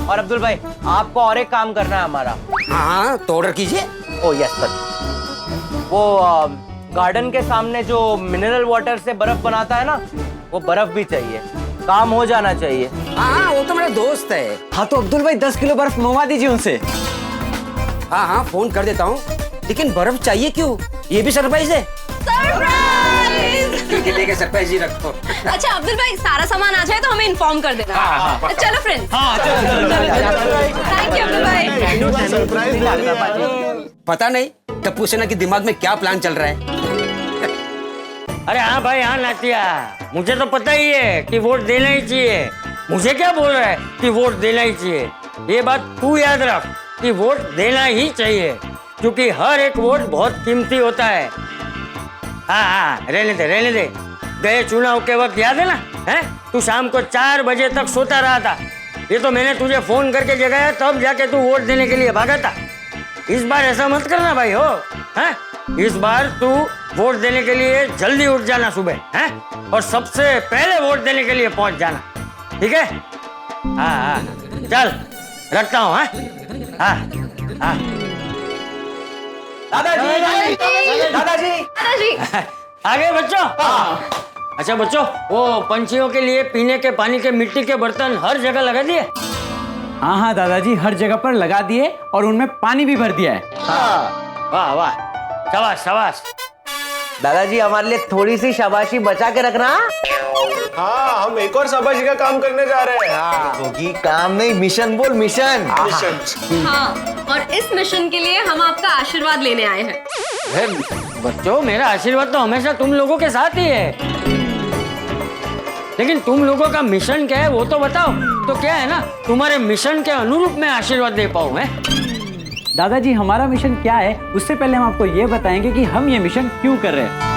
और अब्दुल भाई, आपको और एक काम करना है हमारा। हाँ तो ऑर्डर कीजिए। ओ यस सर, वो गार्डन के सामने जो मिनरल वाटर से बर्फ बनाता है ना, वो बर्फ भी चाहिए, काम हो जाना चाहिए। हाँ वो तो मेरा दोस्त है। हाँ तो अब्दुल भाई 10 किलो बर्फ मंगवा दीजिए उनसे। हाँ हाँ फोन कर देता हूँ, लेकिन बर्फ चाहिए क्यों? ये भी सरप्राइज है। सरप्राइज। ठीक है सरप्राइज ही रखो। अच्छा अब्दुल भाई, सारा सामान आ जाए तो हमें इन्फॉर्म कर देना। चलो फ्रेंड्स। हाँ चलो। थैंक यू अब्दुल भाई। पता नहीं टप्पू सेना के दिमाग में क्या प्लान चल रहा है। अरे हाँ भाई, हाँ नाटिया, मुझे तो पता ही है कि वोट देना ही चाहिए। मुझे क्या बोल रहा है कि वोट देना ही चाहिए? ये बात तू याद रख कि वोट देना ही चाहिए, क्योंकि हर एक वोट बहुत कीमती होता है। हाँ हाँ, रहने दे। गए चुनाव के वक्त याद है ना? हैं? तू शाम को 4 बजे तक सोता रहा था। ये तो मैंने तुझे फोन करके जगाया, तब जाके तू वोट देने के लिए भागा था। इस बार ऐसा मत करना भाई हो, हैं? इस बार तू वोट देने के लिए जल्दी उठ जाना सुबह, हैं? और सबसे पहले वोट देने के लिए पहुंच जाना, ठीक है? हाँ, चल रखता हूँ। हाँ, दादाजी, दादाजी, दादाजी, आ गए बच्चों? अच्छा बच्चों, वो पंछियों के लिए पीने के पानी के मिट्टी के बर्तन हर जगह लगा दिए? हाँ हाँ दादाजी, हर जगह पर लगा दिए और उनमें पानी भी भर दिया है। वाह वाह, शाबाश शाबाश। दादाजी हमारे लिए थोड़ी सी शाबाशी बचा के रखना। हाँ, हम एक और शाबाशी का काम करने जा रहे हैं। क्योंकि काम नहीं, मिशन बोल, मिशन। हाँ, और इस मिशन के लिए हम आपका आशीर्वाद लेने आए हैं। बच्चों, मेरा आशीर्वाद तो हमेशा तुम लोगों के साथ ही है, लेकिन तुम लोगों का मिशन क्या है वो तो बताओ। तो क्या है ना, तुम्हारे मिशन के अनुरूप मैं आशीर्वाद दे पाऊं। मैं दादाजी, हमारा मिशन क्या है उससे पहले हम आपको ये बताएंगे कि हम ये मिशन क्यों कर रहे हैं।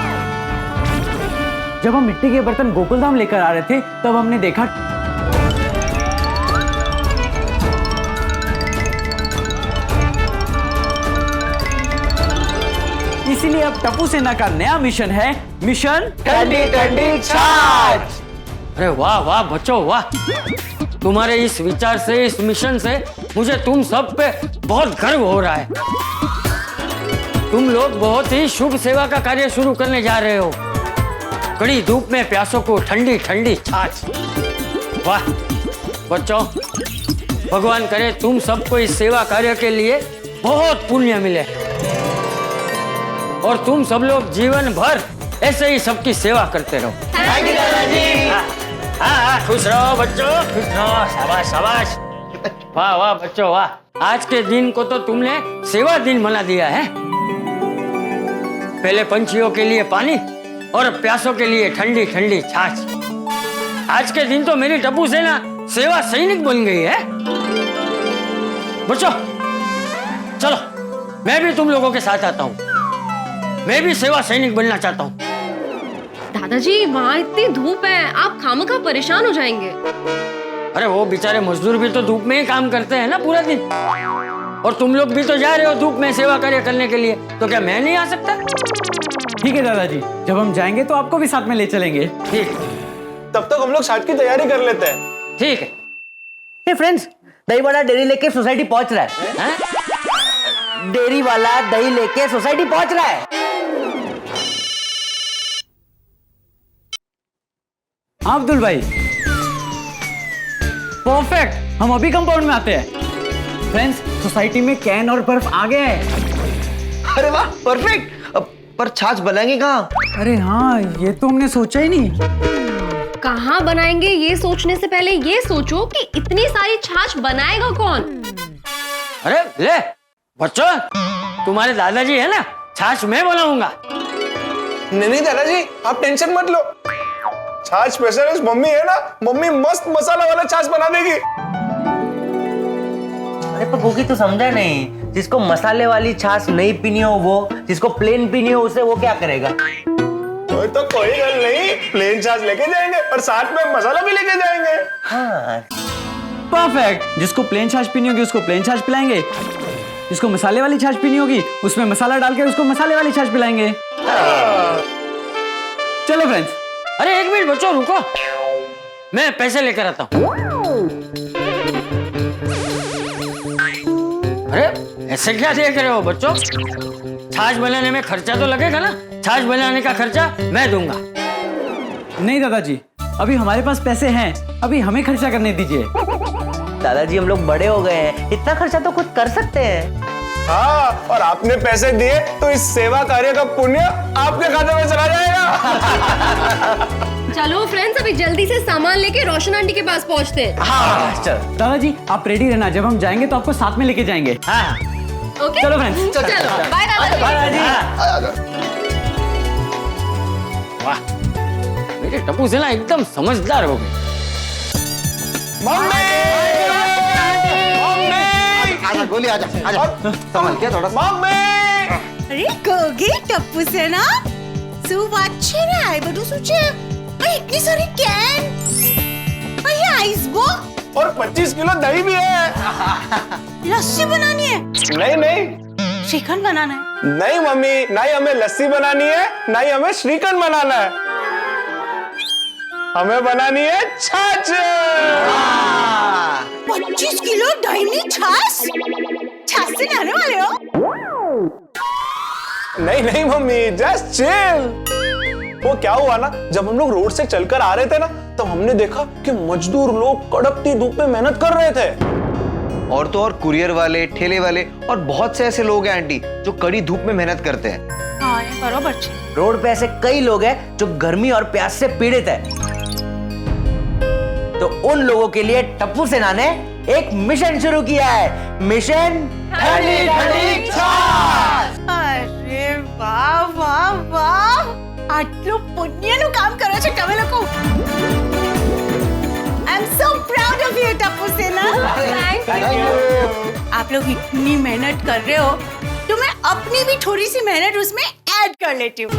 जब हम मिट्टी के बर्तन गोकुलधाम लेकर आ रहे थे, तब हमने देखा इसीलिए अब टप्पू सेना का नया मिशन है, मिशन ठंडी ठंडी छाछ। अरे वाह वाह बच्चों वाह, तुम्हारे इस विचार से, इस मिशन से मुझे तुम सब पे बहुत गर्व हो रहा है। तुम लोग बहुत ही शुभ सेवा का कार्य शुरू करने जा रहे हो। कड़ी धूप में प्यासों को ठंडी ठंडी छाछ। वाह बच्चों, भगवान करे तुम सबको इस सेवा कार्य के लिए बहुत पुण्य मिले और तुम सब लोग जीवन भर ऐसे ही सबकी सेवा करते रहो। थैंक यू दादाजी। हाँ, खुश रहो बच्चों, खुश रहो। शाबाश शाबाश, वाह वाह बच्चों वाह। आज के दिन को तो तुमने सेवा दिन बना दिया है। पहले पंछियों के लिए पानी और प्यासों के लिए ठंडी ठंडी छाछ। आज के दिन तो मेरी टप्पू सेना सेवा सैनिक बन गई है। बच्चों चलो, मैं भी तुम लोगों के साथ आता हूँ। मैं भी सेवा सैनिक बनना चाहता हूँ। दादाजी, वहाँ इतनी धूप है, आप खामखा परेशान हो जाएंगे। अरे वो बेचारे मजदूर भी तो धूप में ही काम करते हैं ना पूरा दिन, और तुम लोग भी तो जा रहे हो धूप में सेवा कार्य करने के लिए, तो क्या मैं नहीं आ सकता? ठीक है दादाजी, जब हम जाएंगे तो आपको भी साथ में ले चलेंगे। ठीक, तब तक हम लोग छठ की तैयारी कर लेते हैं। ठीक है। हे फ्रेंड्स, दही वाला डेरी लेके सोसाइटी पहुंच रहा है। डेरी वाला दही लेके सोसाइटी पहुंच रहा है। हाँ अब्दुल भाई, परफेक्ट, हम अभी कंपाउंड में आते हैं। फ्रेंड्स, सोसाइटी में कैन और बर्फ आ गए हैं। अरे वाह, परफेक्ट। पर छाछ बनाएंगे कहाँ? अरे हाँ, ये तो हमने सोचा ही नहीं। कहाँ बनाएंगे ये सोचने से पहले ये सोचो कि इतनी सारी छाछ बनाएगा कौन? अरे ले बच्चों, तुम्हारे दादाजी है ना, छाछ मैं बनाऊंगा। नहीं दादाजी, आप टेंशन मत लो। छाछ स्पेशलिस्ट मम्मी है ना, मम्मी मस्त मसाला वाला छाछ बना देगी। अरे पर गोगी तो समझा नहीं, जिसको मसाले वाली छाछ नहीं पीनी हो वो, जिसको प्लेन पीनी हो उसे वो क्या करेगा? तो कोई गल नहीं, प्लेन छाछ लेके जाएंगे और साथ में मसाला भी लेके जाएंगे। हाँ परफेक्ट, जिसको प्लेन छाछ पीनी होगी उसको प्लेन छाछ पिलाएंगे, जिसको मसाले वाली छाछ पीनी होगी उसमें मसाला डाल के उसको मसाले वाली छाछ पिलाएंगे। चलो फ्रेंड्स। अरे एक मिनट बच्चों रुको, मैं पैसे लेकर आता हूँ। अरे ऐसे क्या देख रहे हो बच्चों, छाछ बनाने में खर्चा तो लगेगा ना, छाछ बनाने का खर्चा मैं दूंगा। नहीं दादाजी, अभी हमारे पास पैसे हैं, अभी हमें खर्चा करने दीजिए। दादाजी, हम लोग बड़े हो गए हैं, इतना खर्चा तो खुद कर सकते हैं। हाँ, और आपने पैसे दिए तो इस सेवा कार्य का पुण्य आपके खाते में चला जाएगा। चलो फ्रेंड्स, अभी जल्दी से सामान लेके रोशन आंटी के पास पहुंचते हैं। हाँ चल। दादाजी आप रेडी रहना, जब हम जाएंगे तो आपको साथ में लेके जाएंगे। हाँ ओके, चलो फ्रेंड्स, चलो बाय दादाजी। वाह, मेरे टप्पू सेना एकदम समझदार हो गए। गोली आजा आजा, संभल के थोड़ा। अरे गोगी टप्पू सेना, શું વાત છે ને આ બધું શું છે? इतनी सारी कैन और ये आइस बॉक्स और 25 किलो दही भी है। लस्सी बनानी है? नहीं नहीं श्रीखंड बनाना है? नहीं मम्मी, ना ही हमें लस्सी बनानी है, ना ही हमें श्रीखंड बनाना है। हमें बनानी है छाछ। 25 किलो दही में छाछ? छाछ से नहाने वाले हो? नहीं नहीं मम्मी, जस्ट चिल। वो क्या हुआ ना, जब हम लोग रोड से चलकर आ रहे थे ना, तब हमने देखा कि मजदूर लोग कड़कती धूप में मेहनत कर रहे थे। और तो और कुरियर वाले, ठेले वाले और बहुत से ऐसे लोग हैं आंटी जो कड़ी धूप में मेहनत करते हैं। हाँ ये बरोबर छे। रोड पे ऐसे कई लोग हैं जो गर्मी और प्यास से पीड़ित है, तो उन लोगों के लिए टप्पू सेना ने एक मिशन शुरू किया है। मिशन ठंडी ठंडी छाछ। अरे वाह वाह वाह, આટલું પુણ્યનું કામ કરો છો તમે લોકો. I am so proud of you Tappu सेना. Thank you. आप लोग इतनी मेहनत कर रहे हो तो मैं अपनी भी थोड़ी सी मेहनत उसमें ऐड कर लेती हूँ.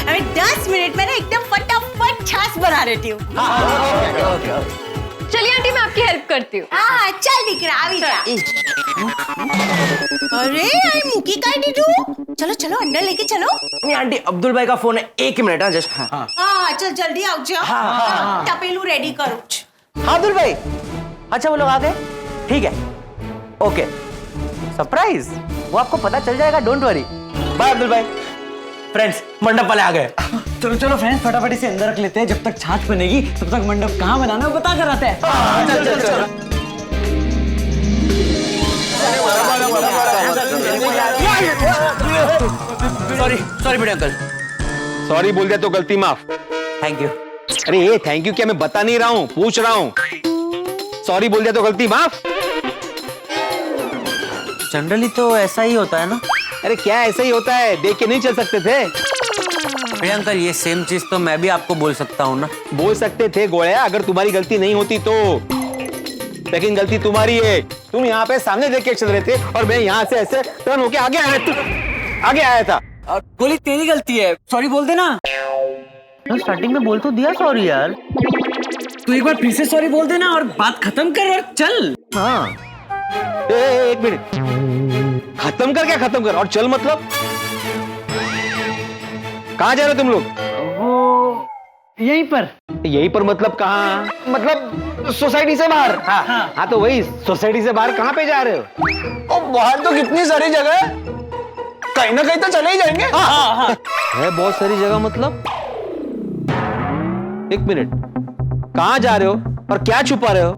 अभी 10 मिनट में ना एकदम फटाफट छाछ बना लेती हूँ. चलिए आंटी मैं आपकी हेल्प करती हूँ. हाँ चल दिख रहा अभी जा. अरे आई मुकी काट दी तू. चलो चलो अंदर लेके चलो. नहीं आंटी, अब्दुल भाई का फोन है, 1 मिनट. हाँ जस्ट. हाँ चल जल्दी आओ जाओ. टपेलू रेडी करो. हाँ अब्दुल भाई. अच्छा वो लोग आ गए. ठीक है, ओके. सरप्राइज वो आपको पता चल जाएगा, डोंट वरी. बाय अब्दुल भाई. फ्रेंड्स मंडप वाले आ गए. चलो चलो फ्रेंड्स, फटाफट इसे अंदर रख लेते हैं. जब तक छाछ बनेगी तब तक मंडप कहाँ बनाना है वो बता कर आते हैं. चल चल चल. सॉरी सॉरी बड़े अंकल. सॉरी बोल दिया तो गलती माफ. Thank you. अरे ये थैंक यू क्या, मैं बता नहीं रहा हूँ, पूछ रहा हूँ. सॉरी बोल दिया तो गलती माफ. जनरली तो ऐसा ही होता है ना. अरे क्या ऐसा ही होता है, देख के नहीं चल सकते थे. बड़े अंकल ये सेम चीज तो मैं भी आपको बोल सकता हूँ ना. बोल सकते थे गोया, अगर तुम्हारी गलती नहीं होती तो. लेकिन गलती तुम्हारी है. तुम यहाँ पे सामने देख के चल रहे थे और मैं यहाँ से ऐसे टर्न होके आगे आया था. गोली तेरी गलती है, सॉरी बोल देना. तो स्टार्टिंग में बोल तो दिया सॉरी यार. तू एक बार फिर से सॉरी बोल देना और बात खत्म कर और चल. हाँ एक मिनट, खत्म कर क्या खत्म कर और चल मतलब कहाँ जा रहे हो तुम लोग? वो यहीं पर. यहीं पर मतलब कहाँ? मतलब सोसाइटी से बाहर. हाँ तो वही सोसाइटी से बाहर कहाँ पे जा रहे हो? और बाहर तो कितनी सारी जगह है, कहीं ना कहीं तो चले ही जाएंगे. है बहुत सारी जगह मतलब. एक मिनट, कहाँ जा रहे हो और क्या छुपा रहे हो?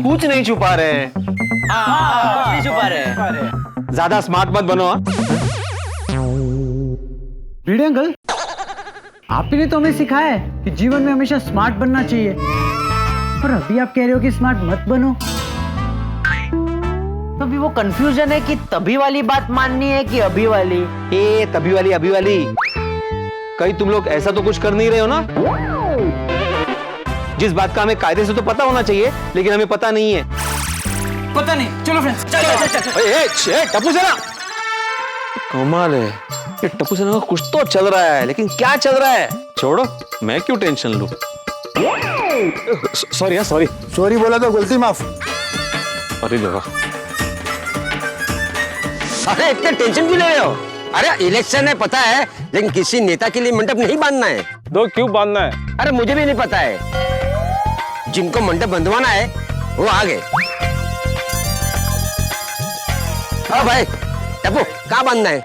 कुछ नहीं छुपा रहे हैं. नहीं छुपा रहे. ज्यादा स्मार्ट मत बनो. भिड़े अंकल, आप ही ने तो हमें सिखाया है कि जीवन में हमेशा स्मार्ट बनना चाहिए, और अभी आप कह रहे हो कि स्मार्ट मत बनो. तो अभी वो कंफ्यूजन है कि तभी वाली बात माननी है कि अभी वाली. ए तभी वाली अभी वाली, कहीं तुम लोग ऐसा तो कुछ कर नहीं रहे हो ना जिस बात का हमें कायदे से तो पता होना चाहिए लेकिन हमें पता नहीं है. पता नहीं. चलो फ्रेंड्स चलो. टप्पू सेना, कमाल है ये. टप्पू सेना का कुछ तो चल रहा है, लेकिन क्या चल रहा है छोड़ो, मैं क्यों टेंशन लूं. Sorry sorry. सॉरी बोला तो गलती माफ. अरे देवा. अरे इतने टेंशन क्यों ले रहे हो? अरे इलेक्शन है पता है, लेकिन किसी नेता के लिए मंडप नहीं बांधना है. दो क्यों बांधना है? अरे मुझे भी नहीं पता है. जिनको मंडप बंधवाना है वो आ गए. भाई टप्पू कहाँ बांधना है?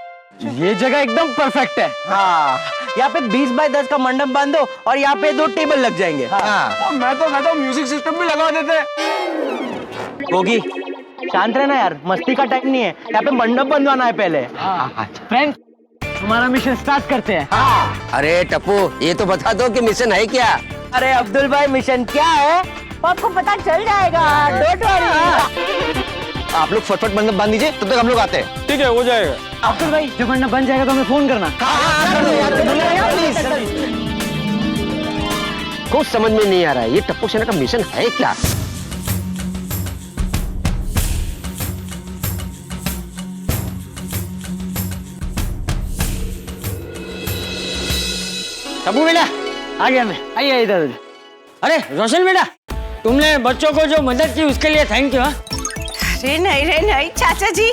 ये जगह एकदम परफेक्ट है. हाँ यहाँ पे 20 बाय 10 का मंडप बांधो और यहाँ पे 2 टेबल लग जाएंगे. और मैं तो कहता हूँ म्यूजिक सिस्टम भी लगा देते. होगी शांत रहना यार, मस्ती का टाइम नहीं है. यहाँ पे मंडप बंधवाना है पहले. फ्रेंड्स हमारा मिशन स्टार्ट करते हैं. अरे टप्पू ये तो बता दो कि मिशन है क्या? अरे अब्दुल भाई मिशन क्या है वो आपको पता चल जाएगा, डोंट वरी. आप लोग फटफट मंडप बांध दीजिए, तब तक हम लोग आते हैं. ठीक है हो जाएगा. अब्दुल भाई जब मंडप बन जाएगा तो हमें फोन करना. कुछ समझ में नहीं आ रहा है, ये टप्पू सेना का मिशन है क्या? टप्पू बेटा आ गया मैं। आइए इधर। अरे रोशन बेटा, तुमने बच्चों को जो मदद की उसके लिए थैंक यू। अरे नहीं चाचा जी,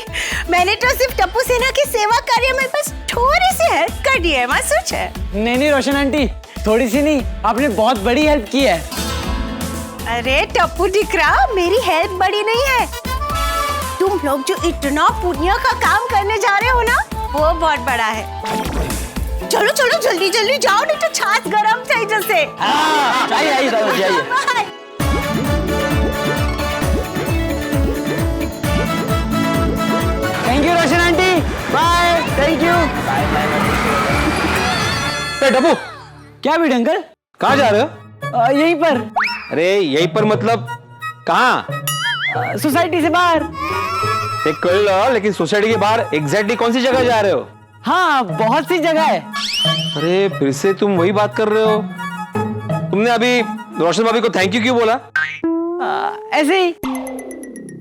मैंने तो सिर्फ टप्पू सेना की सेवा कार्य में बस थोड़ी सी हेल्प कर दी है, मासूच है। नहीं रोशन आंटी, थोड़ी सी नहीं, आपने बहुत बड़ी हेल्प की है। अरे टप्पू दिकरा, मेरी हेल्प बड़ी नहीं है, तुम लोग जो इतना पुण्य का काम करने जा रहे हो ना, वो बहुत बड़ा है। चलो चलो जल्दी जल्दी जाओ, नहीं तो छाछ गरम थे जैसे। आइए दादाजी आइए। Thank you Roshan aunty, bye. Thank you. Tappu, क्या बीट अंकल? कहाँ जा रहे हो? यहीं पर। अरे यहीं पर मतलब कहाँ? सोसाइटी से बाहर। एक कर लो, लेकिन सोसाइटी के बाहर एग्जैक्टली कौन सी जगह जा रहे हो? हाँ, बहुत सी जगह है। अरे फिर से तुम वही बात कर रहे हो। तुमने अभी रोशन भाभी को थैंक यू क्यों बोला? ऐसे ही,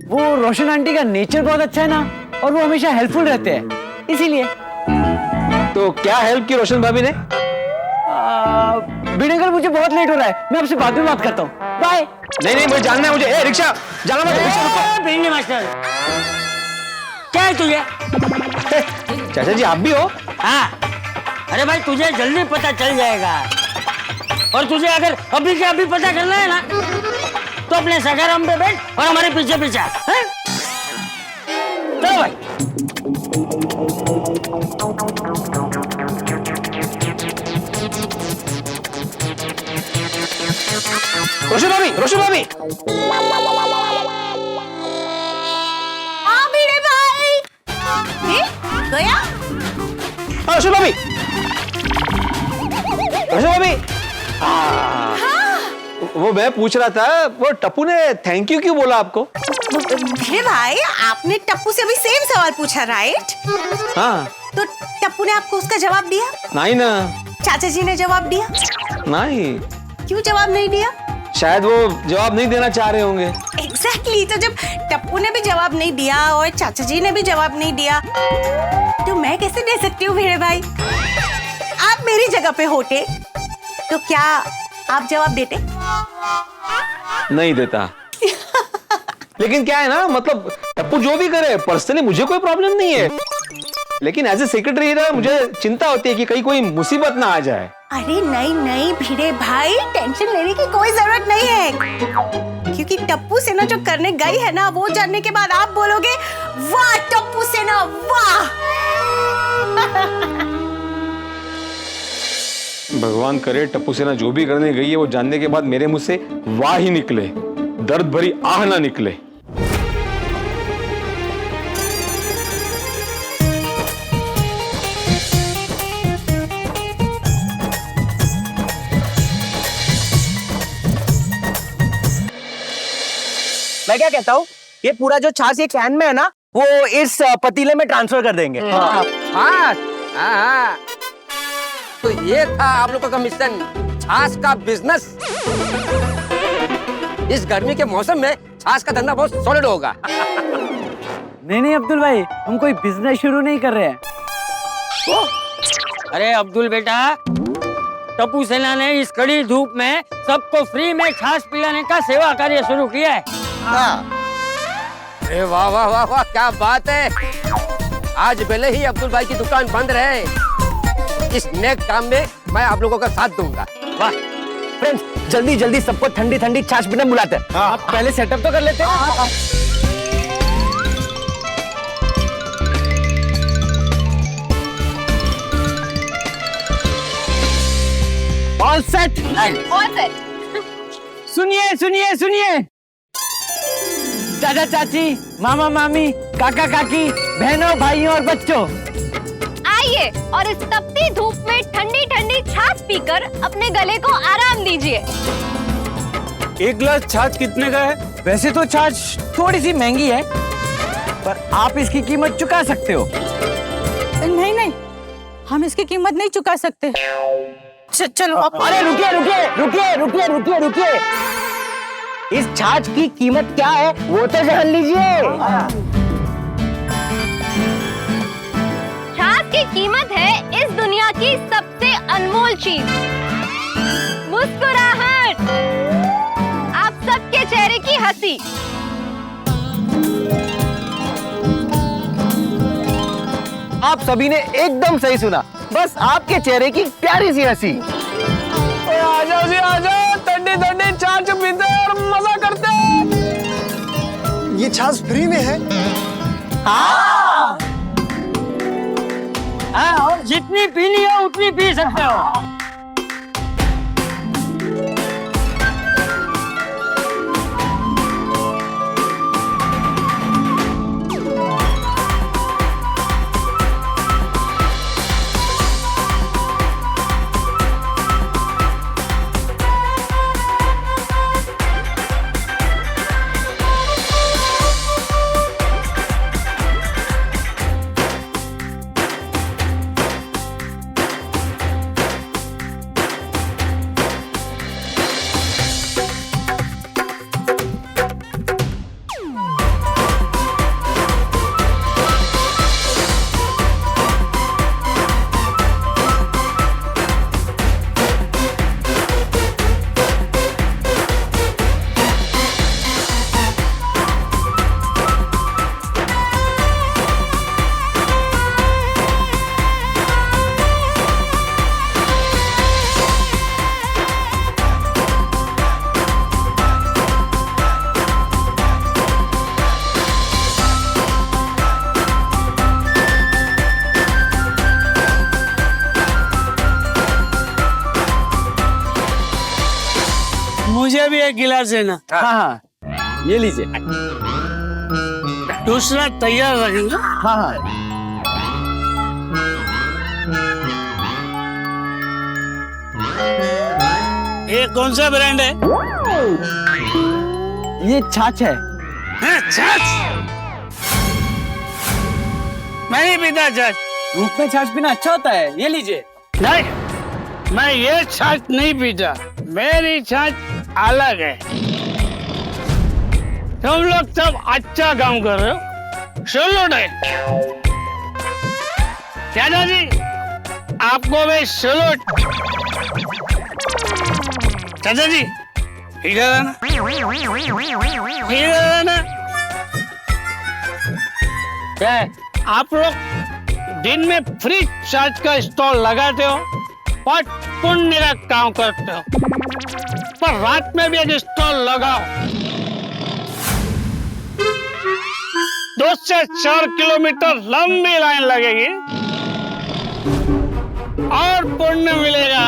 वो रोशन आंटी का नेचर बहुत अच्छा है ना, और वो हमेशा हेल्पफुल रहते हैं, इसीलिए। तो क्या हेल्प की रोशन भाभी ने? बीट अंकल, मुझे बहुत लेट हो रहा है, मैं आपसे बाद में बात करता हूँ। बाय। नहीं मुझे जानना है, मुझे। रिक्शा जाना मत। रिक्शा रुको। भिंडी मास्टर, क्या है तुझे? चाचा जी आप भी हो? हाँ, अरे भाई तुझे जल्दी पता चल जाएगा, और तुझे अगर अभी के अभी पता करना है ना, तो अपने सगाराम पे बैठ और हमारे पीछे पीछे। चलो भाई। रोशन भाभी, रोशन भाभी। हाँ भिड़े भाई। गया? रोशन भाभी, रोशन भाभी। वो मैं पूछ रहा था, वो टप्पू ने थैंक यू क्यों बोला आपको? भिड़े भाई, आपने टप्पू से अभी सेम सवाल पूछा, राइट? हाँ। तो टप्पू ने आपको उसका जवाब दिया? नहीं ना। चाचा जी ने जवाब दिया? नहीं। क्यों जवाब नहीं दिया? शायद वो जवाब नहीं देना चाह रहे होंगे। एग्जैक्टली, तो जब टप्पू ने भी जवाब नहीं दिया और चाचा जी ने भी जवाब नहीं दिया, तो मैं कैसे दे सकती हूँ भिड़े भाई? आप मेरी जगह पे होते तो क्या आप जवाब देते? नहीं देता। लेकिन क्या है ना, मतलब टप्पू जो भी करे, पर्सनली मुझे कोई प्रॉब्लम नहीं है, लेकिन एज ए सेक्रेटरी ना मुझे चिंता होती है कि कहीं कोई मुसीबत ना आ जाए। अरे नहीं भिड़े भाई, टेंशन लेने की कोई जरूरत नहीं है, क्योंकि टप्पू सेना जो करने गई है ना, वो जानने के बाद आप बोलोगे वाह टप्पू सेना वाह। भगवान करे टप्पू सेना जो भी करने गई है, वो जानने के बाद मेरे मुंह से वाह ही निकले, दर्द भरी आह ना निकले। मैं क्या कहता हूँ, ये पूरा जो छाछ ये कैन में है ना, वो इस पतीले में ट्रांसफर कर देंगे। हाँ। तो ये था आप लोगों का मिशन, छाछ का बिजनेस। इस गर्मी के मौसम में छाछ का धंधा बहुत सॉलिड होगा। नहीं अब्दुल भाई, हम कोई बिजनेस शुरू नहीं कर रहे हैं। अरे अब्दुल बेटा, टप्पू सेना ने इस कड़ी धूप में सबको फ्री में छाछ पिलाने का सेवा कार्य शुरू किया है। अरे वाह वाह वाह वाह, क्या बात है। आज भले ही अब्दुल भाई की दुकान बंद रहे, इस नेक काम में मैं आप लोगों का साथ दूंगा। वाह फ्रेंड्स, जल्दी जल्दी सबको ठंडी ठंडी छाछ पीने बुलाते हैं। आप पहले सेटअप तो कर लेते हैं। All set. All set. सुनिए, चाचा चाची, मामा मामी, काका काकी, बहनों भाइयों और बच्चों, आइए और इस तपती धूप में ठंडी ठंडी छाछ पीकर अपने गले को आराम दीजिए। एक गिलास छाछ कितने का है? वैसे तो छाछ थोड़ी सी महंगी है, पर आप इसकी कीमत चुका सकते हो। नहीं, हम इसकी कीमत नहीं चुका सकते। चलो आप। अरे रुकिए। इस छाछ की कीमत क्या है वो तो जान लीजिए। छाछ की कीमत है इस दुनिया की सबसे अनमोल चीज। गुड। आप सबके चेहरे की हंसी। आप सभी ने एकदम सही सुना, बस आपके चेहरे की प्यारी सी हंसी। आ जाओ जी, आ जाओ, ठंडी ठंडी छाछ पीते और मजा करते। ये छाछ फ्री में है? हाँ, और जितनी पीनी हो उतनी पी सकते हो। मुझे भी एक गिलास देना। हाँ, ये लीजिए। दूसरा तैयार रखेंगे। हाँ। ये कौन सा ब्रांड है? ये छाछ है। छाछ? मैं नहीं पीता छाछ। धूप में छाछ पीना अच्छा होता है, ये लीजिए। नहीं, मैं ये छाछ नहीं पीता। मेरी छाछ अलग है। तुम लोग सब अच्छा काम कर रहे हो। सैल्यूट है। चाचा जी, आपको भी सैल्यूट। चाचा जी, इधर आना, इधर आना। क्या है? आप लोग दिन में फ्री छाछ का स्टॉल लगाते हो और पुण्य का काम करते हो, पर रात में भी एक स्टॉल लगाओ। 2 से 4 किलोमीटर लंबी लाइन लगेगी और पुण्य मिलेगा।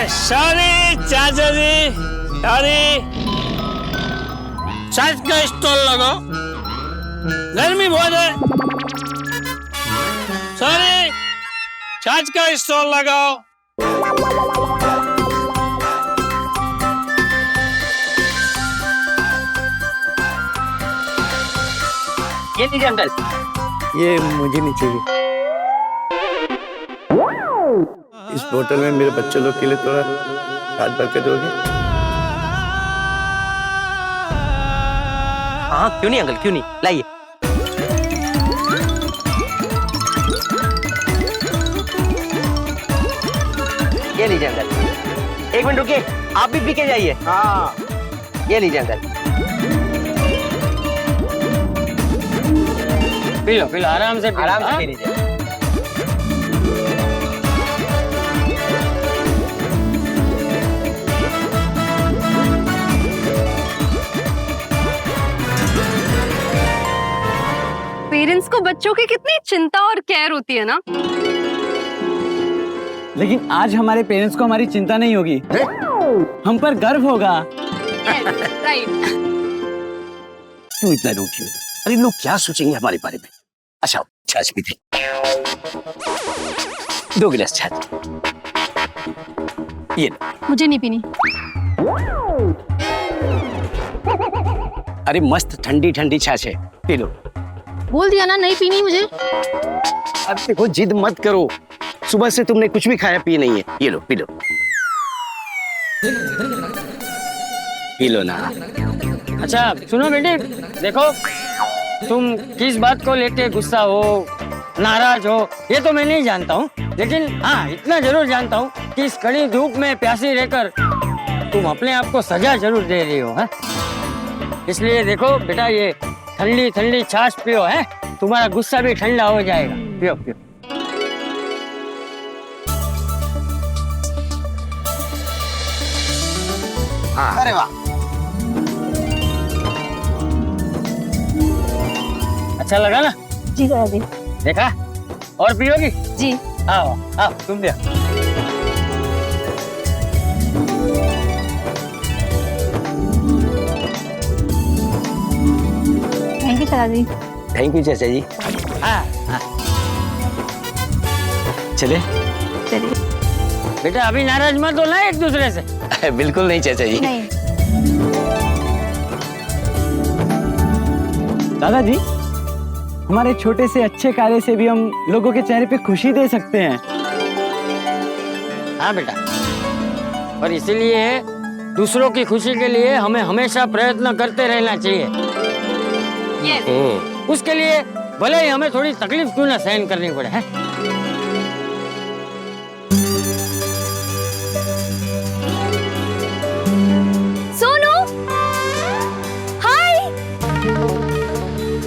सॉरी चाचा जी, सॉरी। छाछ का स्टॉल लगाओ, गर्मी बहुत है। सॉरी, छाछ का स्टॉल लगाओ। ये लीजिए अंकल। ये मुझे नहीं चाहिए। इस बोतल में मेरे बच्चे लोग के लिए थोड़ा हाथ भर के दोगे? हाँ, क्यों नहीं अंकल, क्यों नहीं, लाइए। ये लीजिए अंकल। 1 मिनट रुकिए, आप भी पी के जाइए। हाँ, ये लीजिए अंकल। पी लो, आराम से पी लीजिए। पेरेंट्स को बच्चों की कितनी चिंता और केयर होती है ना। लेकिन आज हमारे पेरेंट्स को हमारी चिंता नहीं होगी, हम पर गर्व होगा। राइट। क्यों इतना रूठी हो? अरे लोग क्या सोचेंगे हमारे बारे में? अच्छा, छाछ पीते। 2 गिलास छाछ। ये मुझे नहीं पीनी। अरे मस्त ठंडी ठंडी छाछ है, पी लो। बोल दिया ना नहीं पीनी मुझे। अब देखो, जिद मत करो, सुबह से तुमने कुछ भी खाया पी नहीं है। ये लो, पी लो, पी लो ना। अच्छा सुनो बेटे, देखो तुम किस बात को लेके गुस्सा हो, नाराज हो, ये तो मैं नहीं जानता हूँ, लेकिन हाँ, इतना जरूर जानता हूँ कि इस कड़ी धूप में प्यासी रहकर तुम अपने आप को सजा जरूर दे रही हो, है? इसलिए देखो बेटा, ये ठंडी ठंडी छाछ पियो, है? तुम्हारा गुस्सा भी ठंडा हो जाएगा। पियो पियो। हाँ। अरे वाह, अच्छा लगा ना? जी दादाजी। देखा? और पियोगी? जी। आओ आओ, तुम भी आओ। थैंक यू दादाजी। थैंक यू चाचा जी। हाँ हाँ। चले? चलिए। बेटा अभी नाराज मत हो ना एक दूसरे से। बिल्कुल नहीं चाचा जी। नहीं। दादाजी, हमारे छोटे से अच्छे कार्य से भी हम लोगों के चेहरे पे खुशी दे सकते हैं। हाँ बेटा, पर इसीलिए दूसरों की खुशी के लिए हमें हमेशा प्रयत्न करते रहना चाहिए। उसके लिए भले ही हमें थोड़ी तकलीफ क्यों ना सहन करनी पड़े, है? सोनू, हाय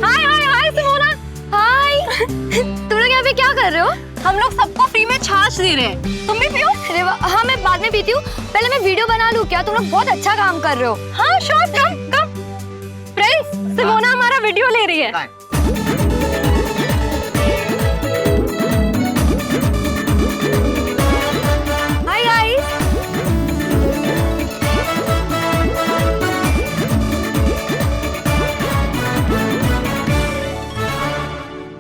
हाय हाय हाय सिमोना, हाय। तुम लोग यहाँ पे क्या कर रहे हो? हम लोग सबको फ्री में छाछ दे रहे हैं, तुम भी पियो। अरे वाह, हाँ मैं बाद में पीती हूँ, पहले मैं वीडियो बना लूँ क्या? तुम लोग बहुत अच्छा काम कर रहे हो। हाँ श्योर, कम कम। फ्रेंड्स, सिमोना हमारा वीडियो ले रही है। Hi guys.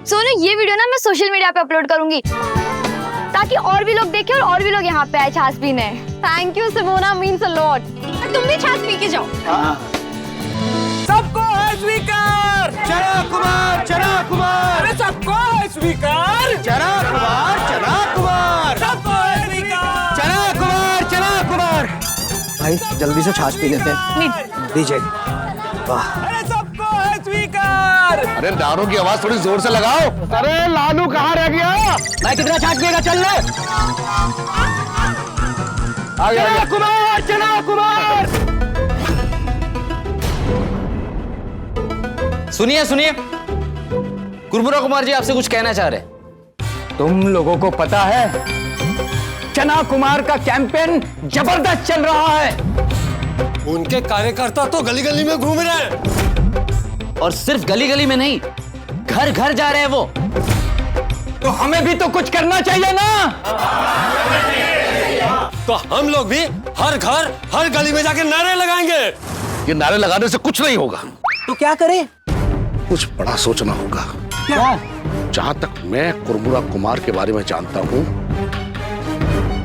सोनू, ये वीडियो ना मैं सोशल मीडिया पे अपलोड करूंगी ताकि और भी लोग देखें और भी लोग यहाँ पे आए छाछ पीने। Thank you Simona, means a lot. तुम भी छाछ पी के जाओ। सबको है स्वीकार। चना कुमार, चना कुमार, अरे सबको है स्वीकार। चना कुमार, चना कुमार, सबको है स्वीकार। चना कुमार, चना कुमार। भाई जल्दी से छाछ पी लेते हैं। दीजिए। वाह, अरे सबको है स्वीकार। अरे दारू की आवाज थोड़ी जोर से लगाओ। अरे लालू कहाँ रह गया? मैं कितना छाछ पिएगा, चल ले। चना कुमार, चना कुमार। सुनिए सुनिए, कुरमुरा कुमार जी आपसे कुछ कहना चाह रहे। तुम लोगों को पता है चना कुमार का कैंपेन जबरदस्त चल रहा है। उनके कार्यकर्ता तो गली गली में घूम रहे हैं। और सिर्फ गली गली में नहीं, घर घर जा रहे हैं वो। तो हमें भी तो कुछ करना चाहिए ना। तो हम लोग भी हर घर हर गली में जाके नारे लगाएंगे। ये नारे लगाने से कुछ नहीं होगा, तो क्या करें? कुछ बड़ा सोचना होगा। क्या? जहां तक मैं कुरमुरा कुमार के बारे में जानता हूं,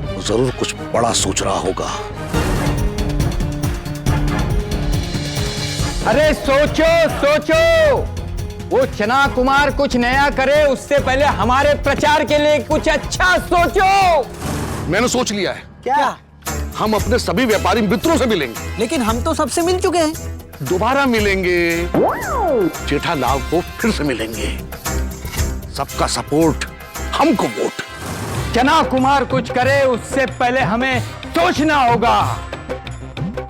तो जरूर कुछ बड़ा सोच रहा होगा। अरे सोचो सोचो, वो चना कुमार कुछ नया करे उससे पहले हमारे प्रचार के लिए कुछ अच्छा सोचो। मैंने सोच लिया है। क्या? हम अपने सभी व्यापारी मित्रों से मिलेंगे। लेकिन हम तो सबसे मिल चुके हैं। दोबारा मिलेंगे, जेठालाल को फिर से मिलेंगे। सबका सपोर्ट, हमको वोट। चना कुमार कुछ करे उससे पहले हमें सोचना होगा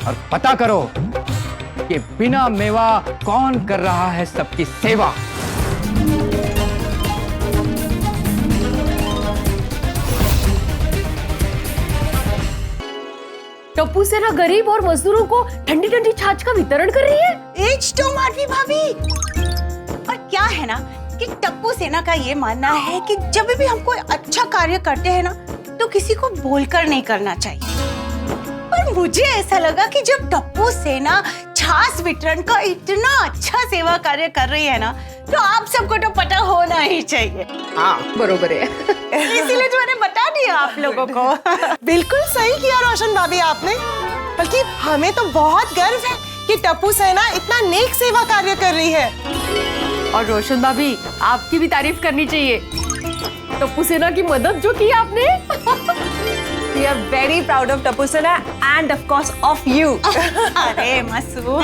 और पता करो कि बिना मेवा कौन कर रहा है सबकी सेवा। टप्पू सेना गरीब और मजदूरों को ठंडी ठंडी छाछ का वितरण कर रही है। एज तो माधवी भाभी। और क्या है ना कि टप्पू सेना का ये मानना है कि जब भी हम कोई अच्छा कार्य करते हैं ना, तो किसी को बोलकर नहीं करना चाहिए। पर मुझे ऐसा लगा कि जब टप्पू सेना छाछ वितरण का इतना अच्छा सेवा कार्य कर रही है ना, तो आप सबको तो पता होना ही चाहिए। हाँ बरोबर है। इसीलिए तो मैंने बता दिया आप लोगों को। बिल्कुल सही किया रोशन भाभी आपने। बल्कि हमें तो बहुत गर्व है कि टप्पू सेना इतना नेक सेवा कार्य कर रही है। और रोशन भाभी, आपकी भी तारीफ करनी चाहिए। टप्पू सेना की मदद जो की आपने। We are very proud of Tappu सेना and of course of you. अरे मसू।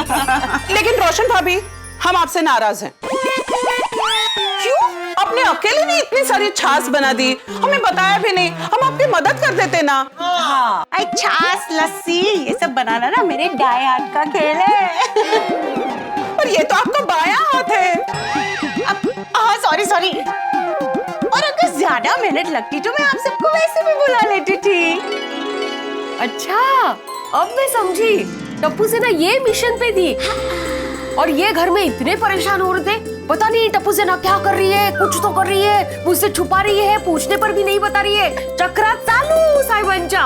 लेकिन रोशन भाभी, हम आपसे नाराज हैं। क्यों? अपने अकेले ने इतनी सारी छाछ बना दी, हमें बताया भी नहीं, हम आपकी मदद कर देते ना। हाँ, छाछ लस्सी ये सब बनाना ना मेरे दाएं हाथ का खेल है। और ये तो आपका बायां हाथ है। हाँ सॉरी। और अगर ज्यादा मेहनत लगती तो मैं आप सबको वैसे भी बुला लेती थी। अच्छा, अब मैं समझी। टप्पू सेना ये मिशन पे थी और ये घर में इतने परेशान हो रहे थे, पता नहीं टप्पू सेना क्या कर रही है, कुछ तो कर रही है, मुझसे छुपा रही है, पूछने पर भी नहीं बता रही है। चक्रा चालू साइबंचा।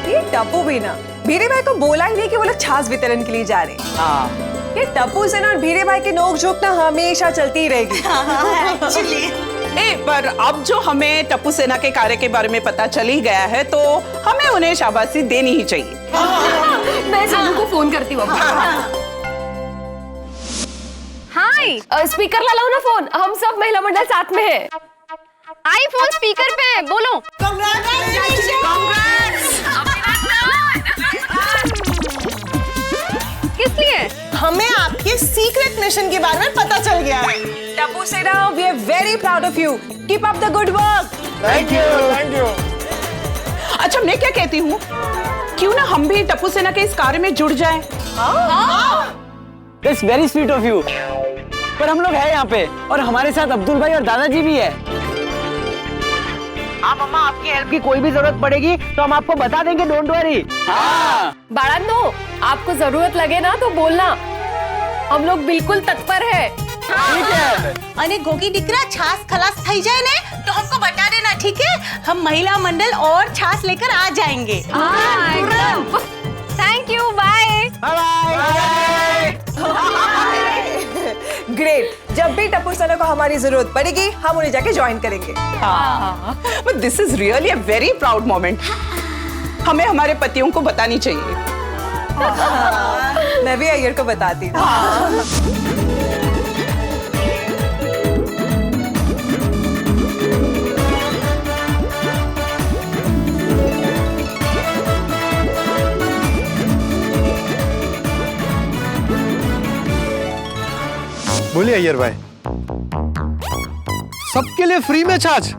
ये टप्पू भी ना भीरे भाई को बोला ही नहीं कि वो लोग छाछ वितरण के लिए जा रहे। हाँ, ये टप्पू सेना और भीरे भाई की नोक-झोंक ना हमेशा चलती ही रहेगी। पर अब जो हमें टप्पू सेना के कार्य के बारे में पता चल ही गया है, तो हमें उन्हें शाबाशी देनी ही चाहिए। मैं सानू को फोन करती हूँ। हाय, स्पीकर ला लो ना फोन, हम सब महिला मंडल साथ में है। आई फोन स्पीकर पे, बोलो। किस लिए? हमें आपके सीक्रेट मिशन के बारे में पता चल गया है। Tappu Sena, we are very proud of you. Keep up the good work. Thank you. अच्छा, मैं क्या कहती हूँ, क्यों ना हम भी टप्पू सेना के इस कार्य में जुड़ जाएं? It's very sweet of you। पर हम लोग हैं यहाँ पे और हमारे साथ अब्दुल भाई और दादाजी भी है। हाँ मम्मा, आपकी हेल्प की कोई भी जरूरत पड़ेगी तो हम आपको बता देंगे, डोंट वरी। हाँ बाळांनो, आपको जरूरत लगे ना तो बोलना, हम लोग बिल्कुल तत्पर है। ठीक है। अरे गोगी दिकरा, छाछ खलास थई जाए ना तो हमको बता देना, ठीक है? हम महिला मंडल और छाछ लेकर आ जाएंगे। Thank you, bye. ग्रेट। जब भी टप्पू सेना को हमारी जरूरत पड़ेगी हम उन्हें जाके ज्वाइन करेंगे। But this is really a very proud moment. हमें हमारे पतियों को बतानी चाहिए। मैं भी अय्यर को बताती हूँ। बोलिए अय्यर भाई। सबके लिए फ्री में छाछ।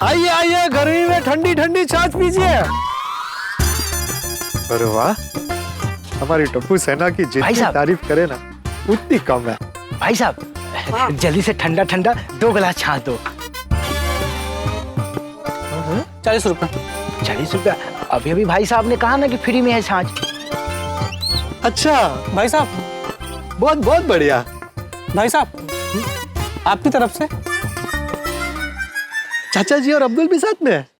आइए आइए, गर्मी में ठंडी ठंडी छाछ पीजिए। अरे वाह, हमारी टप्पू सेना की जितनी तारीफ करे ना उतनी कम है। भाई साहब, जल्दी से ठंडा ठंडा 2 गिलास छाछ दो। 40 रुपए। 40 रुपया? अभी अभी भाई साहब ने कहा ना कि फ्री में है छाछ। अच्छा भाई साहब, बहुत बहुत बढ़िया। भाई साहब, आपकी तरफ से। चाचा जी और अब्दुल भी साथ में है।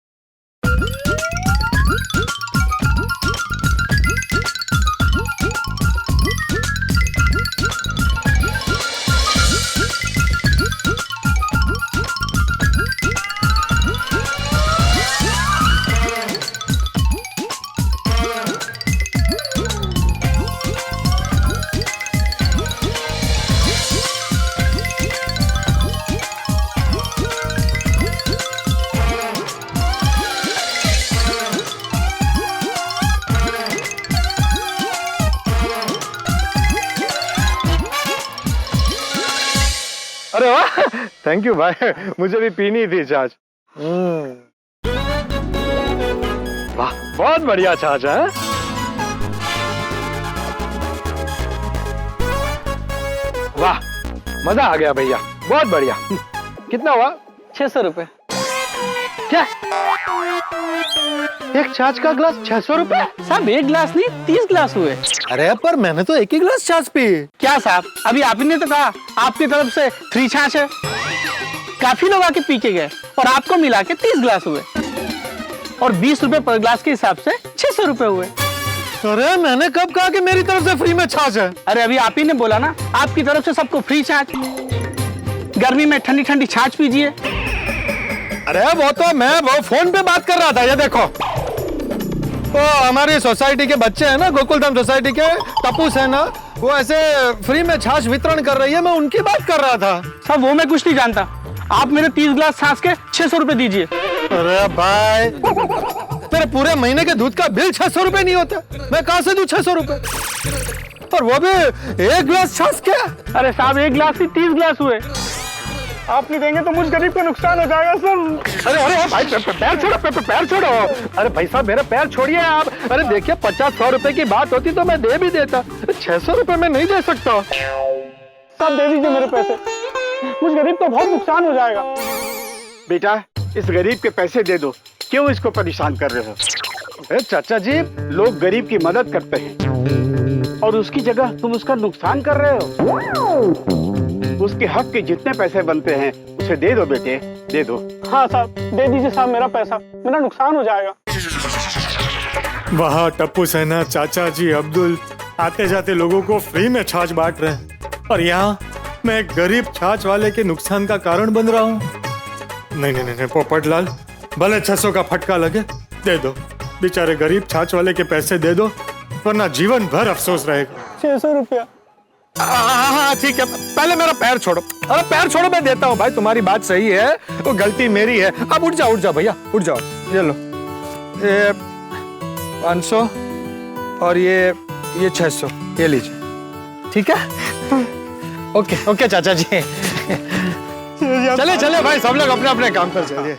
अरे वाह, थैंक यू भाई, मुझे भी पीनी थी छाछ। वाह, बहुत बढ़िया छाछ है। वाह, मजा आ गया भैया, बहुत बढ़िया। कितना हुआ? 600 रुपए। क्या एक छाछ का ग्लास 600 रुपए? साहब, 1 गिलास नहीं 30 गिलास हुए। अरे पर मैंने तो 1 ही गिलास छाछ पी। क्या साहब, अभी आप ही ने तो कहा आपकी तरफ से फ्री छाछ है। काफी लोग आके पी के गए और आपको मिला के 30 गिलास हुए और 20 रुपए पर गिलास के हिसाब से 600 रुपए हुए। अरे मैंने कब कहा कि मेरी तरफ से फ्री में छाछ है? अरे अभी आप ही ने बोला ना, आपकी तरफ से सबको फ्री छाछ। गर्मी में ठंडी ठंडी छाछ पीजिए। अरे वो तो मैं फोन पे बात कर रहा था। ये देखो, वो हमारी सोसाइटी के बच्चे हैं ना, गोकुलधाम सोसाइटी के, टप्पू सेना, वो ऐसे फ्री में छाछ वितरण कर रही है, मैं उनकी बात कर रहा था। सब वो मैं कुछ नहीं जानता, आप मेरे 30 गिलास छाछ के 600 रुपए दीजिए। अरे भाई, तेरे पूरे महीने के दूध का बिल 600 रुपए नहीं होता, मैं कहां से दूं 600 रुपए? और वो भी 1 गिलास छाछ के। अरे साहब 1 गिलास ही 30 गिलास हुए। आप नहीं देंगे तो मुझ गरीब को नुकसान हो जाएगा सर। अरे अरे भाई पैर छोड़ो, पैर छोड़ो। अरे भाई साहब मेरा पैर छोड़िए आप। अरे देखिए 50-100 रुपए की बात होती तो मैं दे भी देता, 600 रुपए में नहीं दे सकता। साहब दे दीजिए मेरे पैसे, मुझ गरीब को बहुत नुकसान हो जाएगा। बेटा इस गरीब के पैसे दे दो, क्यों इसको परेशान कर रहे हो? अरे चाचा जी, लोग गरीब की मदद करते हैं और उसकी जगह तुम उसका नुकसान कर रहे हो। उसके हक के जितने पैसे बनते हैं उसे दे दो बेटे, दे दो। हाँ साहब दे दीजिए साहब मेरा पैसा, मेरा नुकसान हो जाएगा। वहाँ टप्पू सेना, चाचा जी, अब्दुल आते जाते लोगों को फ्री में छाछ बांट रहे हैं और यहाँ मैं एक गरीब छाछ वाले के नुकसान का कारण बन रहा हूँ। नहीं, पोपटलाल, भले 600 का फटका लगे, दे दो। बेचारे गरीब छाछ वाले के पैसे दे दो, वरना जीवन भर अफसोस रहेगा। 600 रुपया। हाँ ठीक है, पहले मेरा पैर छोड़ो। अरे पैर छोड़ो, मैं देता हूँ भाई, तुम्हारी बात सही है, वो गलती मेरी है। अब उठ जाओ भैया, उठ जाओ। ये लो, ये 500 और ये 600, ये लीजिए। ठीक है? ओके चाचा जी। चले भाई, सब लोग अपने अपने काम पर चलिए।